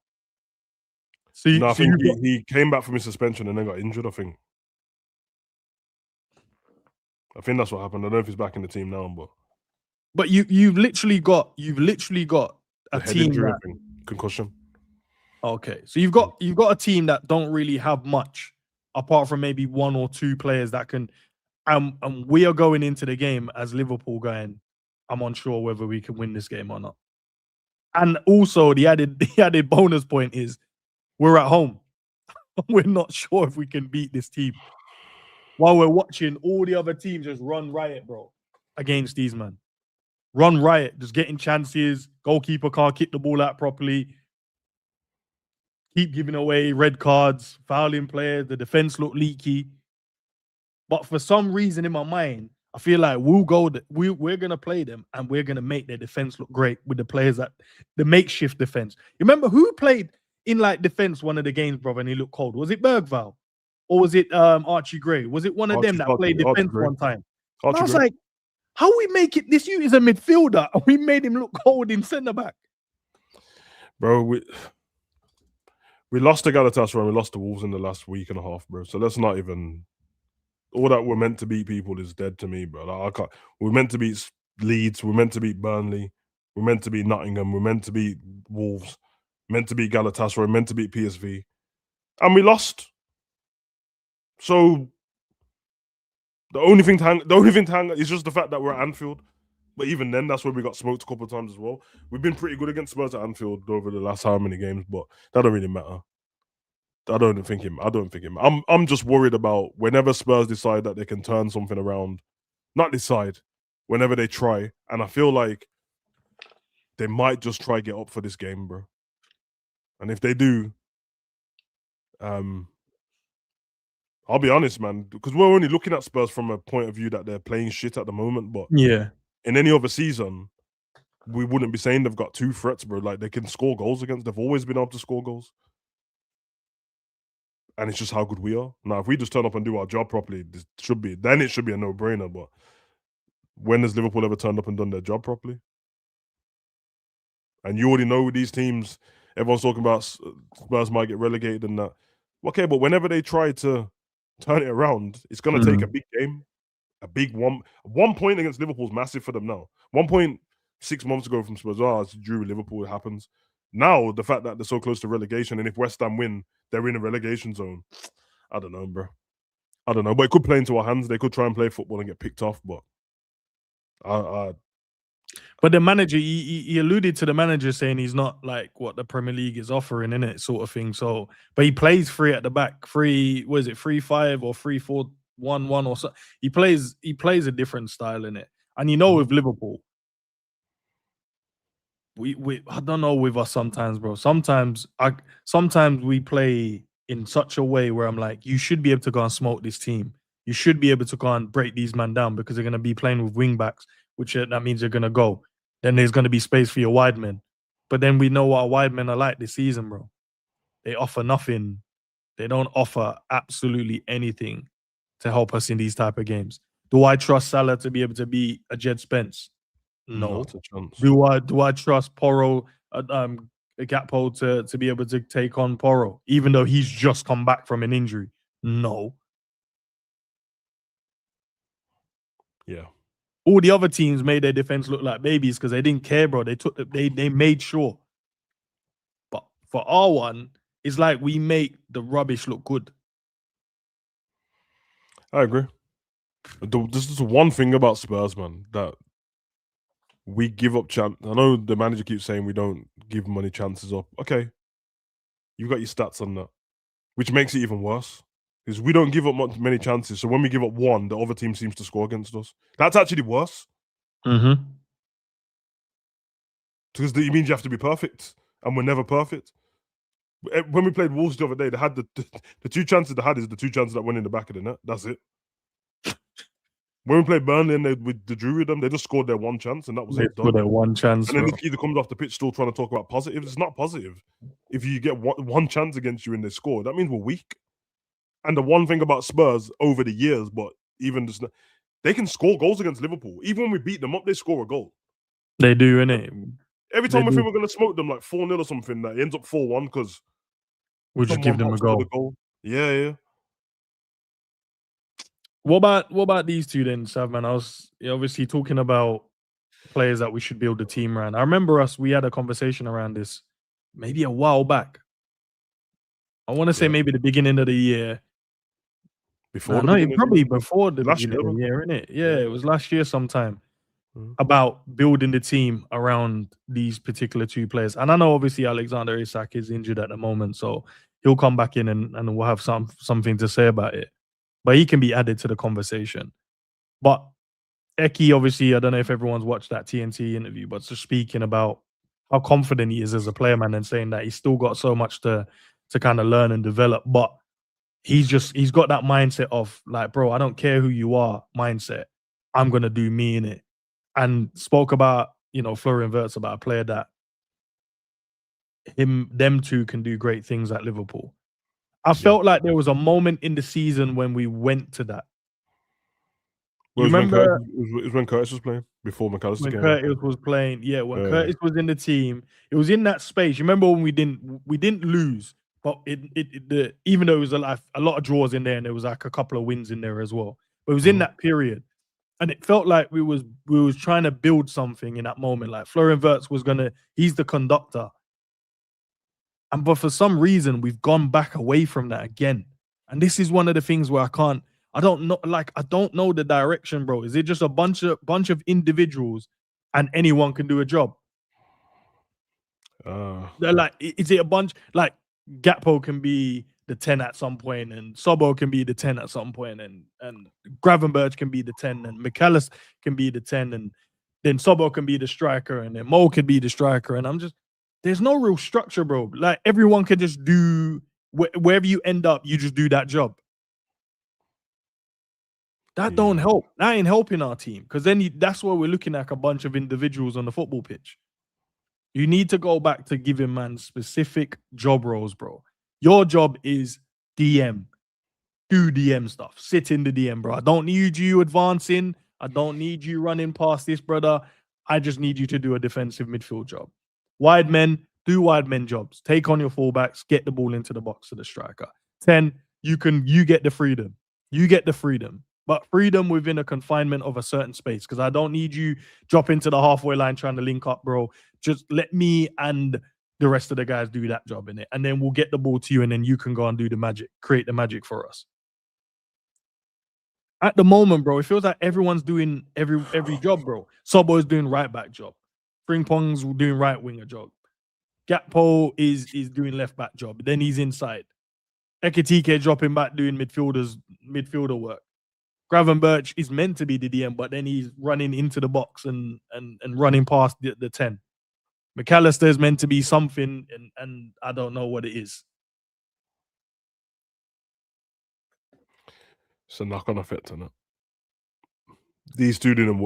So I think he came back from his suspension and then got injured. I think that's what happened. I don't know if he's back in the team now, but you've literally got a team that, concussion. Okay, so you've got a team that don't really have much apart from maybe one or two players that can. And we are going into the game as Liverpool going, I'm unsure whether we can win this game or not. And also the added bonus point is we're at home. We're not sure if we can beat this team. While we're watching all the other teams just run riot, bro, against these men. Run riot, just getting chances. Goalkeeper can't kick the ball out properly. Keep giving away red cards, fouling players. The defense look leaky. But for some reason in my mind, I feel like we're going to play them and we're going to make their defense look great with the players that the makeshift defense. You remember who played in like defense one of the games, brother, and he looked cold? Was it Bergvall? Or was it Archie Gray? Was it one of them that played defense one time? I was like, how we make it? This you is a midfielder and we made him look cold in centre back. Bro, we lost to Galatasaray and we lost to Wolves in the last week and a half, bro. So let's not even... All that we're meant to beat people is dead to me, bro. Like, I can't. We're meant to beat Leeds. We're meant to beat Burnley. We're meant to beat Nottingham. We're meant to beat Wolves. Meant to beat Galatasaray. We're meant to beat PSV. And we lost. So the only thing to hang is just the fact that we're at Anfield. But even then, that's where we got smoked a couple of times as well. We've been pretty good against Spurs at Anfield over the last how many games, but that don't really matter. I don't think him. I'm just worried about whenever Spurs decide that they can turn something around. Not decide, whenever they try. And I feel like they might just try get up for this game, bro. And if they do, I'll be honest, man, because we're only looking at Spurs from a point of view that they're playing shit at the moment. But yeah, in any other season, we wouldn't be saying they've got two threats, bro. Like, they can score goals against. They've always been able to score goals. And it's just how good we are. Now, if we just turn up and do our job properly, it should be a no-brainer. But when has Liverpool ever turned up and done their job properly? And you already know with these teams, everyone's talking about Spurs might get relegated and that. Okay, but whenever they try to turn it around, it's going to take a big game. A big one. 1 point against Liverpool is massive for them now. 1 point 6 months ago from Spurs, it's drew with Liverpool, it happens. Now, the fact that they're so close to relegation, and if West Ham win, they're in a relegation zone. I don't know, bro. I don't know, but it could play into our hands. They could try and play football and get picked off, but But the manager, he alluded to the manager saying he's not like what the Premier League is offering, in it, sort of thing. So, but he plays three at the back, 3-5 or 3-4-1-1 or so. He plays a different style in it, and with Liverpool, we I don't know with us sometimes, bro. Sometimes we play in such a way where I'm like, you should be able to go and smoke this team. You should be able to go and break these men down because they're going to be playing with wing backs, which that means they're going to go. Then there's going to be space for your wide men. But then we know what our wide men are like this season, bro. They offer nothing. They don't offer absolutely anything to help us in these type of games. Do I trust Salah to be able to be a Jed Spence? No. Not a chance. Do I trust Porro, Gakpo to be able to take on Porro, even though he's just come back from an injury? No. Yeah. All the other teams made their defense look like babies because they didn't care, bro. They made sure. But for our one, it's like we make the rubbish look good. I agree. This is one thing about Spurs, man, that we give up chance. I know the manager keeps saying we don't give many chances up. Okay. You've got your stats on that, which makes it even worse. Because we don't give up many chances. So when we give up one, the other team seems to score against us. That's actually worse. Mm-hmm. Because it means you have to be perfect. And we're never perfect. When we played Wolves the other day, they had the 2 chances they had is the 2 chances that went in the back of the net. That's it. When we played Burnley and they drew with them, they just scored their 1 chance and that was They it. scored their 1 chance, and then bro. this either comes off the pitch still trying to talk about positives. It's not positive. If you get one chance against you and they score, that means we're weak. And the one thing about Spurs over the years, but even just they can score goals against Liverpool. Even when we beat them up, they score a goal. They do, innit? Every time we think we're going to smoke them like 4-0 or something, that ends up 4-1 because we'll just give them a goal. Yeah. What about these two then, Savman? I was obviously talking about players that we should build a team around. I remember we had a conversation around this maybe a while back. I want to say maybe the beginning of the year. Probably before the beginning of the year, innit? Yeah, it was last year sometime. About building the team around these particular 2 players. And I know obviously Alexander Isak is injured at the moment, so he'll come back in and we'll have something to say about it. But he can be added to the conversation. But Eki, obviously, I don't know if everyone's watched that TNT interview, but just speaking about how confident he is as a player, man, and saying that he's still got so much to kind of learn and develop. But he's got that mindset of like, bro, I don't care who you are mindset. I'm going to do me in it. And spoke about, Florian Wirtz, about a player that them two can do great things at Liverpool. I felt like there was a moment in the season when we went to that. You remember? It was when Curtis was playing before McAllister came. When Curtis was playing, when Curtis was in the team, it was in that space. You remember when we didn't lose, but even though it was a lot of draws in there and there was like a couple of wins in there as well. But it was in that period. And it felt like we was trying to build something in that moment. Like Florian Wirtz he's the conductor. But for some reason, we've gone back away from that again. And this is one of the things where I don't know the direction, bro. Is it just a bunch of individuals and anyone can do a job? They're like, is it a bunch like Gakpo can be the 10 at some point, and Sobo can be the 10 at some point, and Gravenberch can be the 10, and McAllister can be the 10, and then Sobo can be the striker, and then Mo can be the striker. And there's no real structure, bro. Like everyone can just do wherever you end up, you just do that job. That don't help. That ain't helping our team, because then that's where we're looking at a bunch of individuals on the football pitch. You need to go back to giving man specific job roles, bro. Your job is DM. Do DM stuff. Sit in the DM, bro. I don't need you advancing. I don't need you running past this, brother. I just need you to do a defensive midfield job. Wide men, do wide men jobs. Take on your fullbacks. Get the ball into the box to the striker. 10, you get the freedom. You get the freedom. But freedom within a confinement of a certain space, because I don't need you drop into the halfway line trying to link up, bro. Just let me and the rest of the guys do that job in it. And then we'll get the ball to you, and then you can go and do the magic, create the magic for us. At the moment, bro, it feels like everyone's doing every job, bro. Sobo is doing right back job. Frimpong's doing right winger job. Gakpo is doing left back job. Then he's inside. Ekitike dropping back doing midfielder work. Gravenberch is meant to be the DM, but then he's running into the box and running past the 10. McAllister is meant to be something, and I don't know what it is. It's a knock-on effect on it. These two didn't.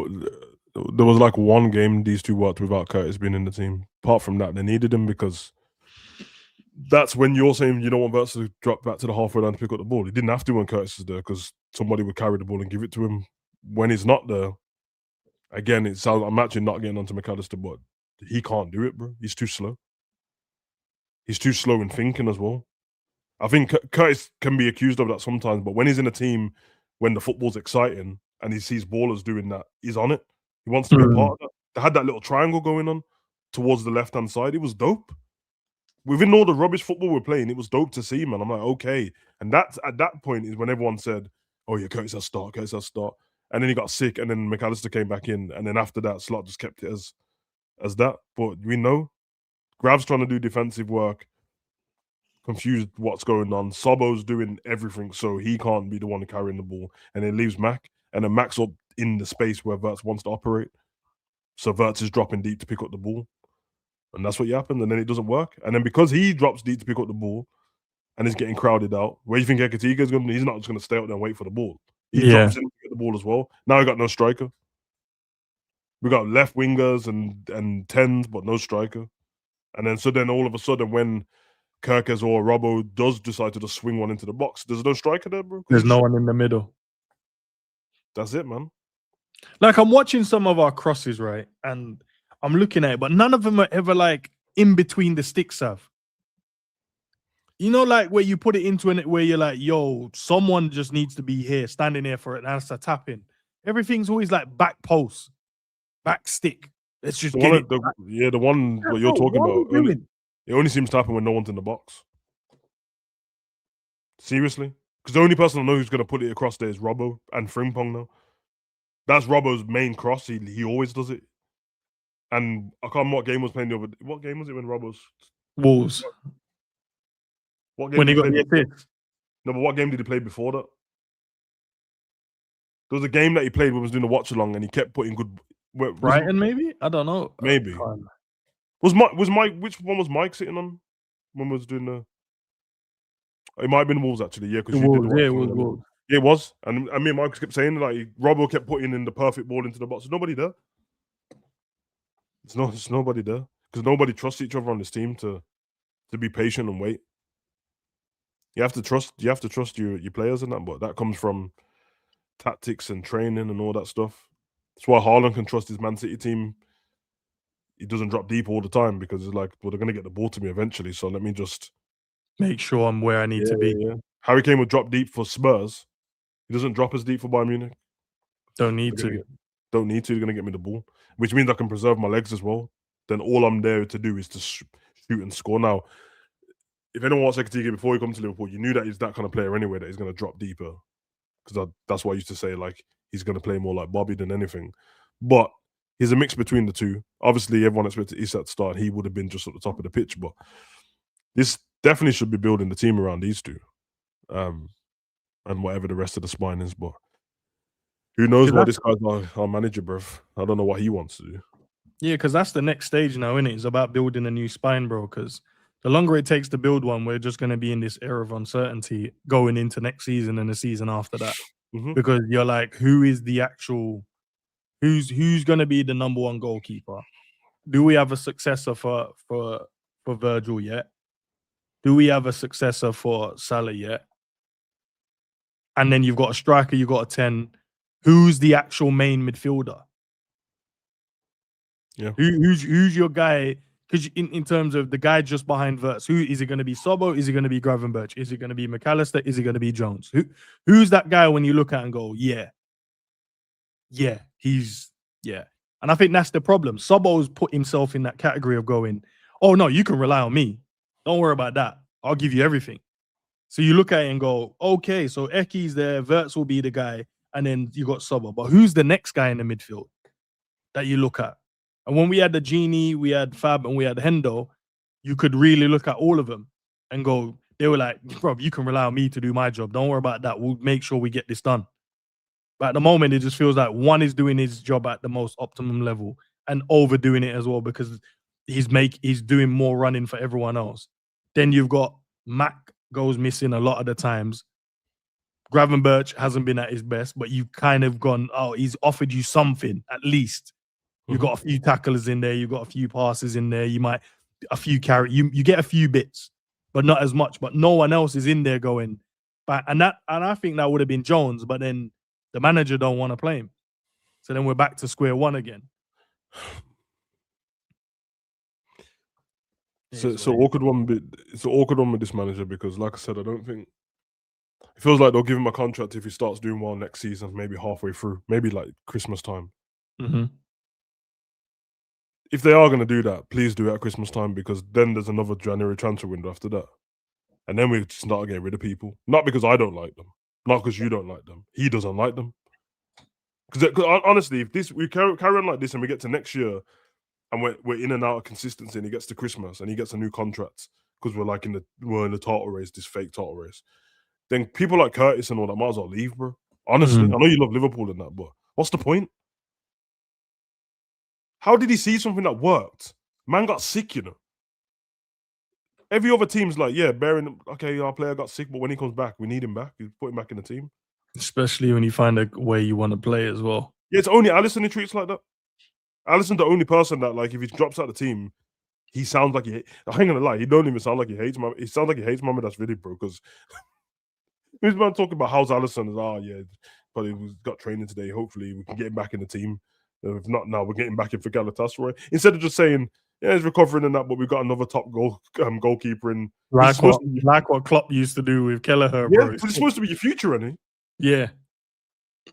There was like one game these two worked without Curtis being in the team. Apart from that, they needed him because that's when you're saying you don't want Wirtz to drop back to the halfway line to pick up the ball. He didn't have to when Curtis is there because somebody would carry the ball and give it to him when he's not there. Again, it sounds. I'm actually not getting onto McAllister, but he can't do it, bro. He's too slow. He's too slow in thinking as well. I think Curtis can be accused of that sometimes, but when he's in a team, when the football's exciting and he sees ballers doing that, he's on it. He wants to be a part of that. They had that little triangle going on towards the left-hand side. It was dope. Within all the rubbish football we're playing, it was dope to see, man. I'm like, okay. And that's at that point is when everyone said, oh yeah, Curtis has start. And then he got sick, and then McAllister came back in, and then after that, Slot just kept it as that. But we know Grav's trying to do defensive work, confused what's going on. Sobo's doing everything, so he can't be the one carrying the ball, and it leaves Mac, and then Mac's up in the space where Wirtz wants to operate. So Wirtz is dropping deep to pick up the ball. And that's what happened. And then it doesn't work. And then because he drops deep to pick up the ball and is getting crowded out, where you think Ekitike is going to, he's not just going to stay out there and wait for the ball. He drops in to get the ball as well. Now we got no striker. We got left wingers and tens, but no striker. And then all of a sudden, when Kirkes or Robbo does decide to just swing one into the box, there's no striker there, bro. There's no one in the middle. That's it, man. Like, I'm watching some of our crosses, right? And I'm looking at it, but none of them are ever like in between the sticks, Sav. You know, like where you put it into it, where you're like, yo, someone just needs to be here, standing here for it, and that's a tap in. Everything's always like back post, back stick. Let's just get it. The one what you're talking about. It only seems to happen when no one's in the box. Seriously? Because the only person I know who's going to put it across there is Robbo and Frimpong now. That's Robbo's main cross. He always does it. And I can't remember what game was playing the other. What game was it when Robbo's Wolves? What game when he got the assist? No, but what game did he play before that? There was a game that he played when he was doing the watch along, and he kept putting good. Brighton, maybe? I don't know. Maybe. Was Mike? Which one was Mike sitting on when we was doing the? It might have been Wolves actually. Yeah, because you did the it was Wolves. Yeah, it was. And me and Mike kept saying like Robbo kept putting in the perfect ball into the box. There's nobody there. There's nobody there because nobody trusts each other on this team to be patient and wait. You have to trust your players and that, but that comes from tactics and training and all that stuff. That's why Haaland can trust his Man City team. He doesn't drop deep all the time because it's like, well, they're gonna get the ball to me eventually. So let me just make sure I'm where I need to be. Yeah. Harry Kane would drop deep for Spurs. He doesn't drop as deep for Bayern Munich. Don't need to. Don't need to. He's gonna get me the ball, which means I can preserve my legs as well. Then all I'm there to do is to shoot and score. Now, if anyone watched Ekitike before he comes to Liverpool, you knew that he's that kind of player anyway, that he's going to drop deeper. Because that's why I used to say, like, he's going to play more like Bobby than anything. But he's a mix between the two. Obviously, everyone expected Isak to start. He would have been just at the top of the pitch. But this definitely should be building the team around these two. And whatever the rest of the spine is. But who knows what this guy's our manager, bruv. I don't know what he wants to do. Yeah, because that's the next stage now, isn't it? It's about building a new spine, bro. Because the longer it takes to build one, we're just going to be in this era of uncertainty going into next season and the season after that. Because you're like, who is the actual, who's going to be the number one goalkeeper? Do we have a successor for Virgil yet? Do we have a successor for Salah yet? And then you've got a striker, you've got a 10. Who's the actual main midfielder? Yeah. Who's your guy? Because in terms of the guy just behind Wirtz, who is it going to be? Sobbo? Is it going to be Gravenberch? Is it going to be McAllister? Is it going to be Jones? Who's that guy when you look at and go, yeah, he's. And I think that's the problem. Sobbo's put himself in that category of going, oh no, you can rely on me. Don't worry about that. I'll give you everything. So you look at it and go, okay, so Eki's there, Wirtz will be the guy, and then you got Sobbo. But who's the next guy in the midfield that you look at? And when we had the Genie, we had Fab, and we had Hendo, you could really look at all of them and go, they were like, bro, you can rely on me to do my job. Don't worry about that. We'll make sure we get this done. But at the moment, it just feels like one is doing his job at the most optimum level and overdoing it as well because he's doing more running for everyone else. Then you've got Mac goes missing a lot of the times. Gravenberch hasn't been at his best, but you've kind of gone, oh, he's offered you something at least. You've got a few tackles in there. You've got a few passes in there. You might a few carry. You get a few bits, but not as much. But no one else is in there going. And I think that would have been Jones. But then the manager don't want to play him. So then we're back to square one again. It's an awkward one. It's an awkward one with this manager because, like I said, I don't think it feels like they'll give him a contract if he starts doing well next season, maybe halfway through, maybe like Christmas time. If they are going to do that, please do it at Christmas time because then there's another January transfer window after that. And then we start getting rid of people. Not because I don't like them. Not because you don't like them. He doesn't like them. Because honestly, if we carry on like this and we get to next year and we're in and out of consistency and he gets to Christmas and he gets a new contract because we're in the title race, this fake title race, then people like Curtis and all that might as well leave, bro. Honestly, I know you love Liverpool and that, but what's the point? How did he see something that worked Man got sick, you know. Every other team's like, yeah, okay, our player got sick, but when he comes back, we need him back. You put him back in the team. Especially when you find a way you want to play as well. Yeah, it's only Alisson who treats like that. Alisson's the only person that, like, if he drops out the team, he sounds like I ain't gonna lie, he don't even sound like he hates He sounds like he hates Mohamed. That's really, bro, because this man talking about how's Alisson yeah, but he's got training today. Hopefully we can get him back in the team. If not now, we're getting back in for Galatasaray. Instead of just saying, yeah, he's recovering and that, but we've got another top goalkeeper in. Like what Klopp used to do with Kelleher, yeah, bro. But it's supposed to be your future, isn't he? Yeah.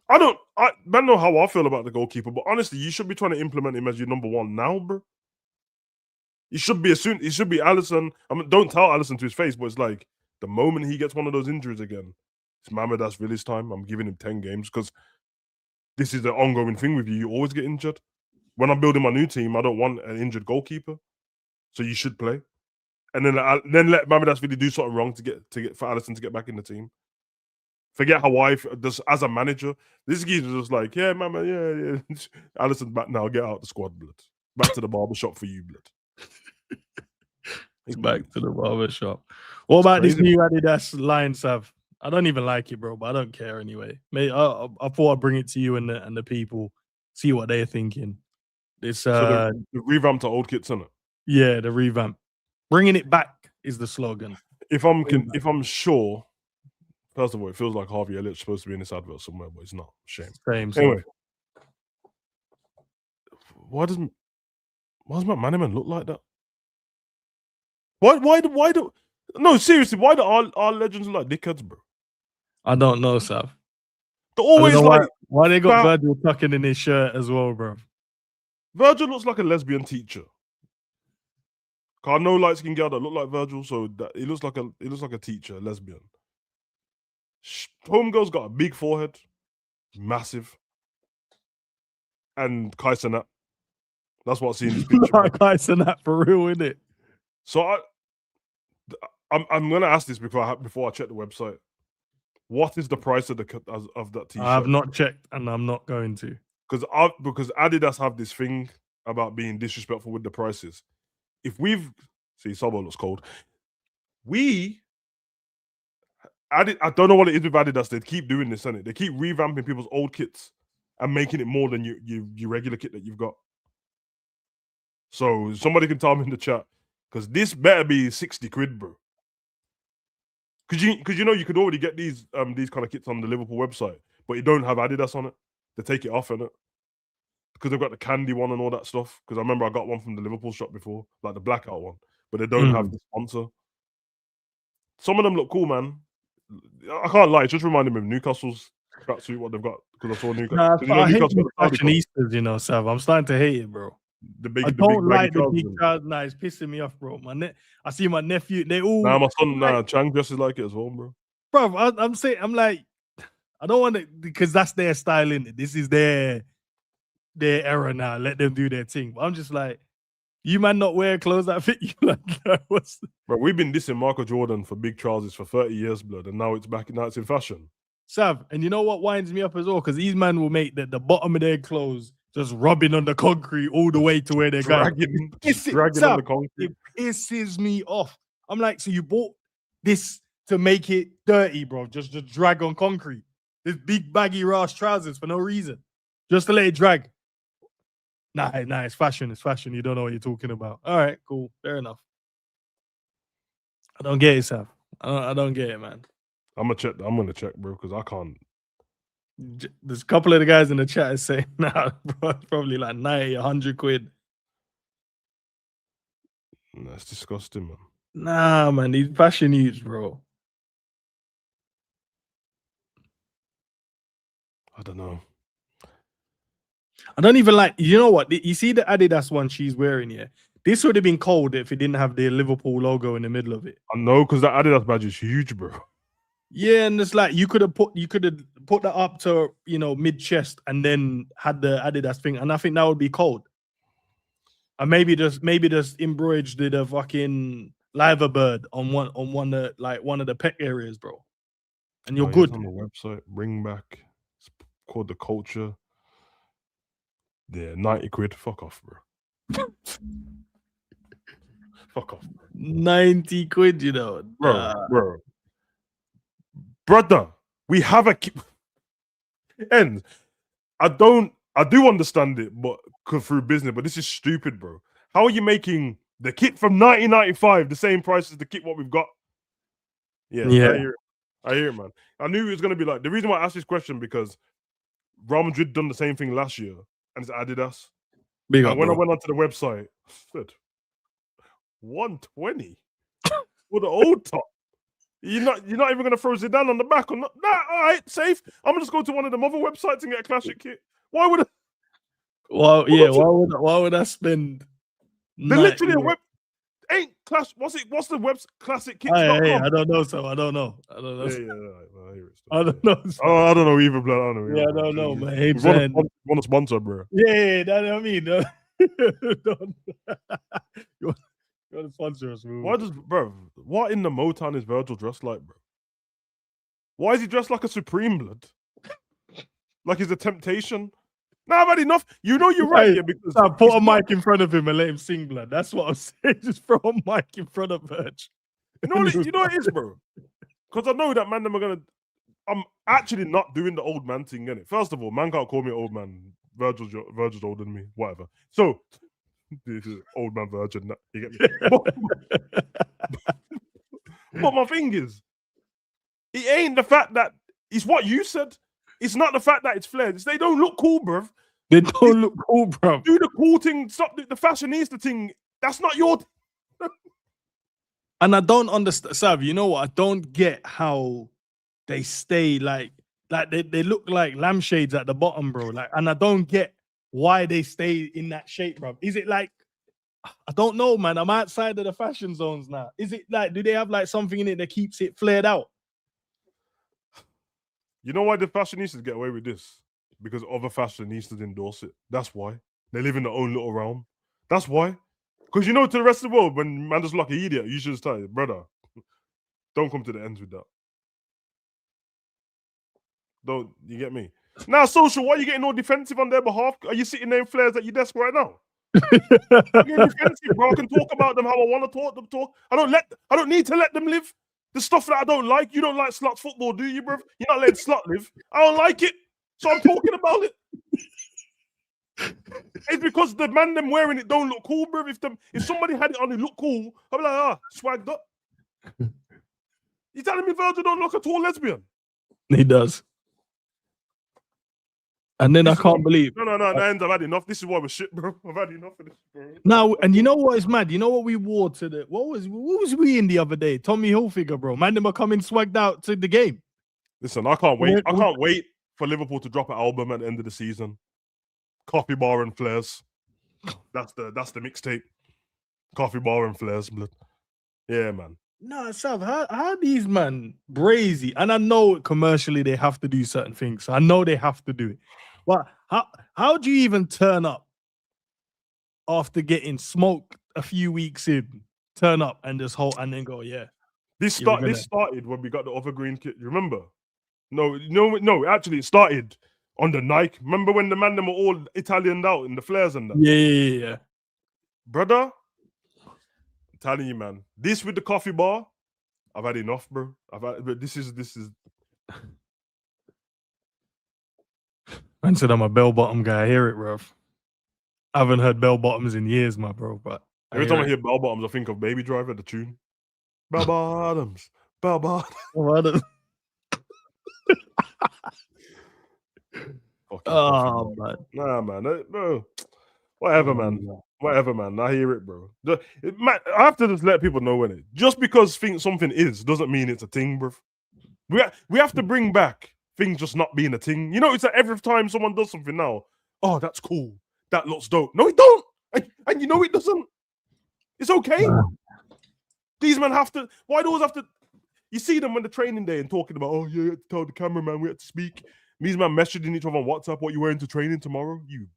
I don't know how I feel about the goalkeeper, but honestly, you should be trying to implement him as your number one now, bro. It should be Alisson. I mean, don't tell Alisson to his face, but it's like the moment he gets one of those injuries again, it's Mohamed Asvilli's time. I'm giving him 10 games because this is the ongoing thing with you. You always get injured. When I'm building my new team, I don't want an injured goalkeeper, so you should play, and then let Mohamed Asvilli do something wrong to get for Alisson to get back in the team. Forget how I just as a manager. This geezer is just like, yeah, mama, yeah. Alisson back now. Get out the squad, blood. Back to the barbershop for you, blood. It's back to the barbershop. What about this new Adidas line, Sav? I don't even like it, bro, but I don't care anyway. Mate, I thought I'd bring it to you and the people, see what they're thinking. This the revamp to old kits, isn't it? Yeah, the revamp. Bringing it back is the slogan. If I'm sure. First of all, it feels like Harvey Elliott's supposed to be in this advert somewhere, but it's not. Shame. Anyway, why does McManaman look like that? No, seriously, why do our legends look like dickheads, bro? I don't know, Sav. They're always like why they got Virgil tucking in his shirt as well, bro. Virgil looks like a lesbian teacher. I know light-skinned girl that look like Virgil, so that he looks like a teacher, a lesbian. Homegirl's got a big forehead, massive, and Kai Cenat. That's what I see in this picture. Kai Cenat for real, isn't it? So I'm gonna ask this before I check the website. What is the price of that t-shirt? I have not checked, and I'm not going to. Because Adidas have this thing about being disrespectful with the prices. If Sabo looks cold. I don't know what it is with Adidas. They keep doing this, innit? They keep revamping people's old kits and making it more than your regular kit that you've got. So somebody can tell me in the chat, because this better be 60 quid, bro. Because you could already get these kind of kits on the Liverpool website, but you don't have Adidas on it. They take it off, innit? Because they've got the candy one and all that stuff. Because I remember I got one from the Liverpool shop before, like the blackout one, but they don't have the sponsor. Some of them look cool, man. I can't lie, it just reminded me of Newcastle's tracksuit, what they've got, because I saw Newcastle. I hate the fashionistas, Sav. I'm starting to hate it, bro. I don't like the big trousers. Nah, it's pissing me off, bro. I see my nephew. They all. Nah, my son, Chang dresses like it as well, bro. Bro, I'm like, I don't want it because that's their style, in it. This is their era now. Let them do their thing. But I'm just like, you man not wear clothes that fit you like that. Bro, we've been dissing Michael Jordan for big trousers for 30 years, blood, and now it's back. Now it's in fashion. Sav, and you know what winds me up as well? Because these men will make the bottom of their clothes just rubbing on the concrete all the way to where they're dragging on the concrete. It pisses me off. I'm like, so you bought this to make it dirty, bro? Just drag on concrete. This big baggy Ross trousers for no reason, just to let it drag. Nah, it's fashion. It's fashion. You don't know what you're talking about. All right, cool, fair enough. I don't get it, Sav. I don't get it, man. I'm gonna check, bro, because I can't. There's a couple of the guys in the chat is saying, nah, bro, it's probably like 90, 100 quid. That's disgusting, man. Nah, man, these fashion youths, bro. I don't know. I don't even like, you know what? You see the Adidas one she's wearing here? This would have been cold if it didn't have the Liverpool logo in the middle of it. I know, because that Adidas badge is huge, bro. Yeah, and it's like you could have put that up to mid chest and then had the Adidas thing, and I think that would be cold. And maybe just embroidered the fucking liver bird on one of the pec areas, bro. And you're good. On the website, bring back. It's called The Culture. Yeah, 90 quid. Fuck off, bro. Fuck off. 90 quid, you know. Brother, we have a and I do understand it, but through business, but this is stupid, bro. How are you making the kit from 1995 the same price as the kit what we've got? Yeah. I hear it, man. I knew it was gonna be like the reason why I asked this question because Real Madrid done the same thing last year, and it's Adidas. Big and up, when bro. I went onto the website, I said 120 for the old top. You're not even gonna throw Zidane on the back or not? Nah, all right, safe. I'm gonna just go to one of them other websites and get a classic kit. Why would I? Well, yeah. Why would I spend? They're literally a web. Ain't class. What's the web? ClassicKits.com. Hey, I don't know. So I don't know. I don't know. Yeah. I don't know. Oh, I don't know either, blood. I don't know. Yeah, I don't know, man. Hey, want a sponsor, bro? Yeah, that's what I mean. You want to sponsor us, bro? Why does, bro? What in the Motown is Virgil dressed like, bro? Why is he dressed like a Supreme, blood? Like he's a Temptation? Nah, I've had enough. You know you're right, yeah, because put a mic in front of him and let him sing, blood. That's what I'm saying. Just throw a mic in front of Virg. You know what it is, bro? Because I know that man, them are gonna. I'm actually not doing the old man thing, innit? First of all, man can't call me old man. Virgil's older than me, whatever. So, this is old man Virgin. You get me? But my thing is, it ain't the fact that it's what you said. It's not the fact that it's flared. It's they don't look cool, bruv. They don't look cool, bruv. Do the cool thing. Stop the fashionista thing. That's not your. And I don't understand, Sav. You know what? I don't get how they stay like they look like lampshades at the bottom, bro. Like, and I don't get why they stay in that shape, bro. Is it like I don't know, man? I'm outside of the fashion zones now. Is it like do they have like something in it that keeps it flared out? You know why the fashionistas get away with this? Because other fashionistas endorse it. That's why. They live in their own little realm. That's why. Because you know, to the rest of the world, when man just like an idiot, you should just tell you, brother, don't come to the ends with that. Don't, you get me? Now, Social, why are you getting all defensive on their behalf? Are you sitting there in flares at your desk right now? I'm getting defensive, bro. I can talk about them how I want to talk. I don't need to let them live. The stuff that I don't like, you don't like Slot's football, do you, bro? You're not letting Slot live. I don't like it, so I'm talking about it. It's because the man them wearing it don't look cool, bro. If somebody had it on, it look cool. I'd be like, swagged up. You telling me Virgil don't look at all lesbian? He does. And then I can't believe. No, I've had enough. This is why we're shit, bro. I've had enough of this, bro. Now, and you know what is mad? You know what we wore to the what was we in the other day? Tommy Hilfiger, bro. Man, them are coming swagged out to the game. Listen, I can't wait. I can't wait for Liverpool to drop an album at the end of the season. Coffee bar and flares. That's the mixtape. Coffee bar and flares, blood. Yeah, man. Nah, Sav, how these man brazy? And I know commercially they have to do certain things. So I know they have to do it. But how do you even turn up after getting smoked a few weeks in? Turn up and just hold and then go, yeah. This started when we got the other green kit. You remember? No. Actually, it started on the Nike. Remember when the man them were all Italianed out in the flares and that? Yeah. Brother, I'm telling you, man. This with the coffee bar, I've had enough, bro. But this is. Man said I'm a bell bottom guy. I hear it, bruv. I haven't heard bell bottoms in years, my bro. But every time I hear bell bottoms, I think of Baby Driver, the tune. Bell bottoms. Bell bottoms. Oh, man. Nah, man. No. Whatever, man. I hear it, bro. I have to just let people know in it. Just because something is doesn't mean it's a thing, bro. We have to bring back things just not being a thing. You know, it's like every time someone does something now, oh, that's cool. That looks dope. No, it don't. And you know it doesn't. It's okay. These men have to. Why do those have to? You see them on the training day and talking about, oh yeah, tell the cameraman we had to speak. These men messaging each other on WhatsApp. What you wearing to training tomorrow? You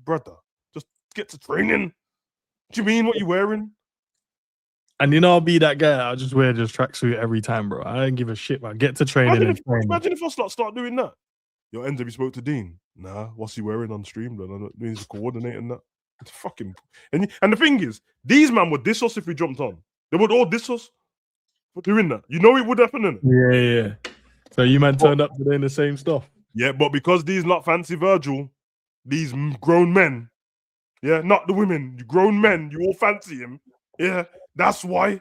brother, just get to training. What you mean? What you wearing? And you know, I'll be that guy. I'll just wear tracksuit every time, bro. I don't give a shit, man. Get to training. Imagine if I start doing that. Your ends, have you spoke to Dean? Nah. What's he wearing on stream? Then he's coordinating that. It's fucking and the thing is, these man would diss us if we jumped on. They would all diss us for doing that. You know it would happen, innit? Yeah. So you man turned up today in the same stuff. Yeah, but because these not fancy Virgil, these grown men, yeah, not the women, you grown men, you all fancy him. Yeah, that's why.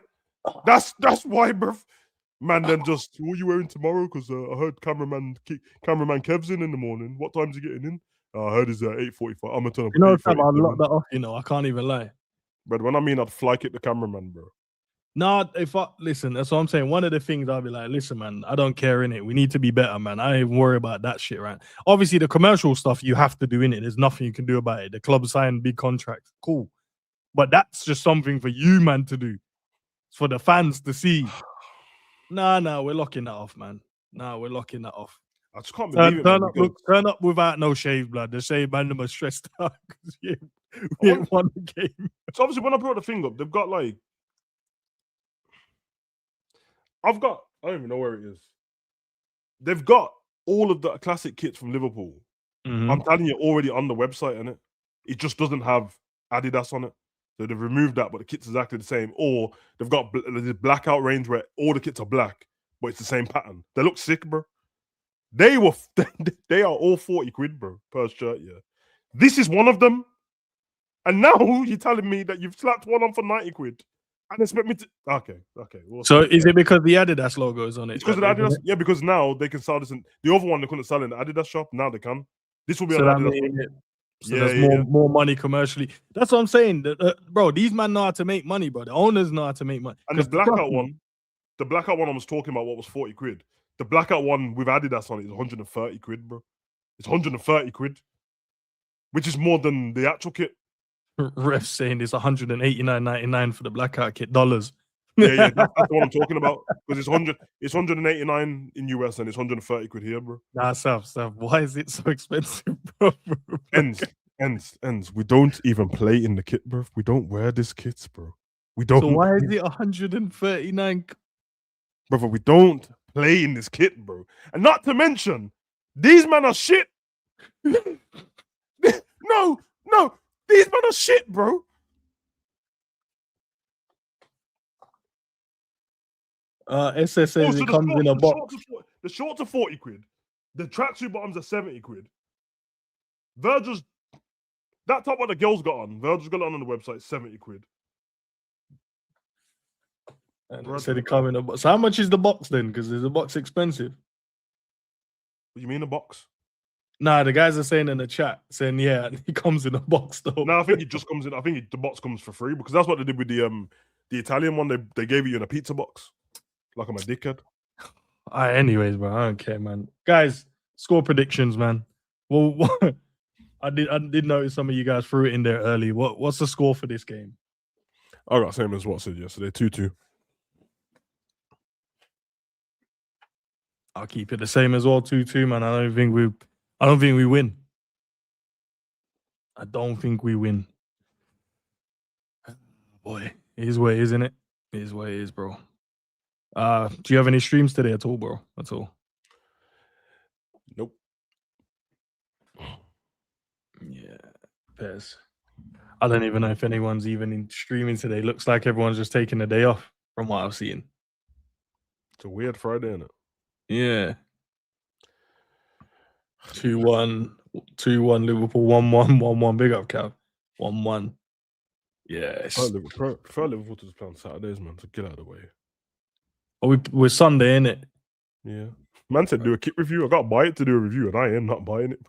That's why, bruv. Man, then just what are you wearing tomorrow? Because I heard cameraman Kev's in the morning. What time's he getting in? I heard he's at 8:45. I'm gonna turn up. You know, Sam, I locked that off. You know, I can't even lie. But when I mean I'd fly kick the cameraman, bro. No, listen, that's what I'm saying. One of the things I'll be like, listen, man, I don't care in it. We need to be better, man. I ain't worry about that shit, right? Obviously, the commercial stuff you have to do in it. There's nothing you can do about it. The club signed big contracts, cool, but that's just something for you, man, to do. It's for the fans to see. Nah, we're locking that off, man. Nah, we're locking that off. I just can't believe it. Turn up without no shave, blood. The shave man them are stressed out because we ain't won the game. So obviously, when I brought the thing up, they've got like. I don't even know where it is. They've got all of the classic kits from Liverpool. Mm-hmm. I'm telling you, already on the website, innit? It just doesn't have Adidas on it. So they've removed that, but the kit's exactly the same. Or they've got the blackout range where all the kits are black, but it's the same pattern. They look sick, bro. They are all 40 quid, bro, per shirt, yeah. This is one of them. And now you're telling me that you've slapped one on for 90 quid. And expect me to okay. So is it because the Adidas logo is on it? It's because of the Adidas. Yeah, because now they can sell this. The other one they couldn't sell in the Adidas shop. Now they can. This will be on Adidas. So there's more money commercially. That's what I'm saying, bro. These men know how to make money, bro. The owners know how to make money. And the blackout one I was talking about, what was 40 quid. The blackout one with Adidas on it is 130 quid, bro. It's 130 quid, which is more than the actual kit. Ref saying it's 189.99 for the blackout kit dollars. Yeah, that's what I'm talking about. Because it's 189 in US and it's 130 quid here, bro. Nah, Sav, why is it so expensive, bro? Ends. We don't even play in the kit, bro. We don't wear this kit, bro. We don't. So why is it 139? Brother, we don't play in this kit, bro. And not to mention, these men are shit. No. These men are shit, bro. SS says it comes in a box. The shorts are 40 quid. The tracksuit bottoms are 70 quid. Virgil's, that top what the girls got on, Virgil's got it on the website, 70 quid. And it said it come in a box. So how much is the box then? Because is the box expensive? What do you mean a box? Nah, the guys are saying in the chat, saying, yeah, it comes in a box though. No, I think it just comes in. I think the box comes for free because that's what they did with the Italian one. They gave you in a pizza box. Like I'm a dickhead. Anyways, bro, I don't care, man. Guys, score predictions, man. Well, I did notice some of you guys threw it in there early. What's the score for this game? I got same as what I said yesterday, 2-2. I'll keep it the same as well, 2-2, man. I don't think we win. I don't think we win. Boy, it is what it is, isn't it? It is what it is, bro. Do you have any streams today at all, bro? At all? Nope. Yeah, Pez. I don't even know if anyone's even in streaming today. Looks like everyone's just taking a day off from what I've seen. It's a weird Friday, isn't it? Yeah. 2-1 Liverpool, 1-1, 1-1. Big up, Cal. 1-1. Yes. Prefer Liverpool to just play on Saturdays, man. So get out of the way. Oh, we're Sunday, innit? Yeah. Man said do a kit review. I got to buy it to do a review, and I am not buying it.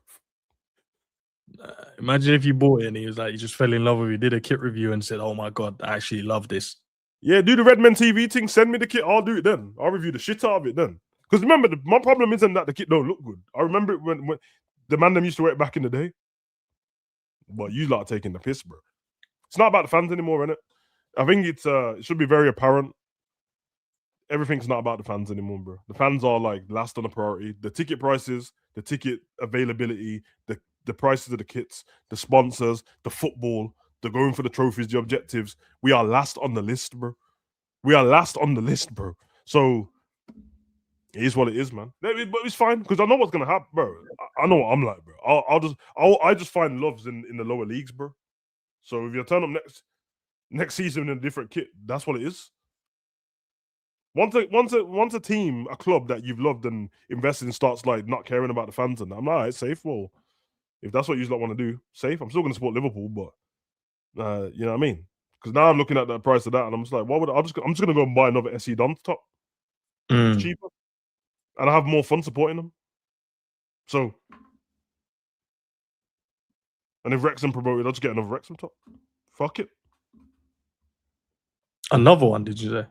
Imagine if you bought it and he was like, you just fell in love with it, did a kit review and said, oh my God, I actually love this. Yeah, do the Redmen TV thing. Send me the kit. I'll do it then. I'll review the shit out of it then. Because remember, my problem isn't that the kit don't look good. I remember it when the man them used to wear it back in the day. But you lot are taking the piss, bro. It's not about the fans anymore, innit? I think it should be very apparent. Everything's not about the fans anymore, bro. The fans are like last on the priority. The ticket prices, the ticket availability, the prices of the kits, the sponsors, the football, the going for the trophies, the objectives. We are last on the list, bro. We are last on the list, bro. So it is what it is, man. But it's fine because I know what's gonna happen, bro. I know what I'm like, bro. I just find loves in the lower leagues, bro. So if you turn up next season in a different kit, that's what it is. Once a team, a club that you've loved and invested in starts like not caring about the fans and that, I'm like, all right, safe. Well, if that's what you lot want to do, safe. I'm still going to support Liverpool, but you know what I mean? Because now I'm looking at the price of that, and I'm just like, I'm just going to go and buy another SE Don top. It's cheaper, and I have more fun supporting them. So, and if Wrexham promoted, I'll just get another Wrexham top. Fuck it. Another one, did you say?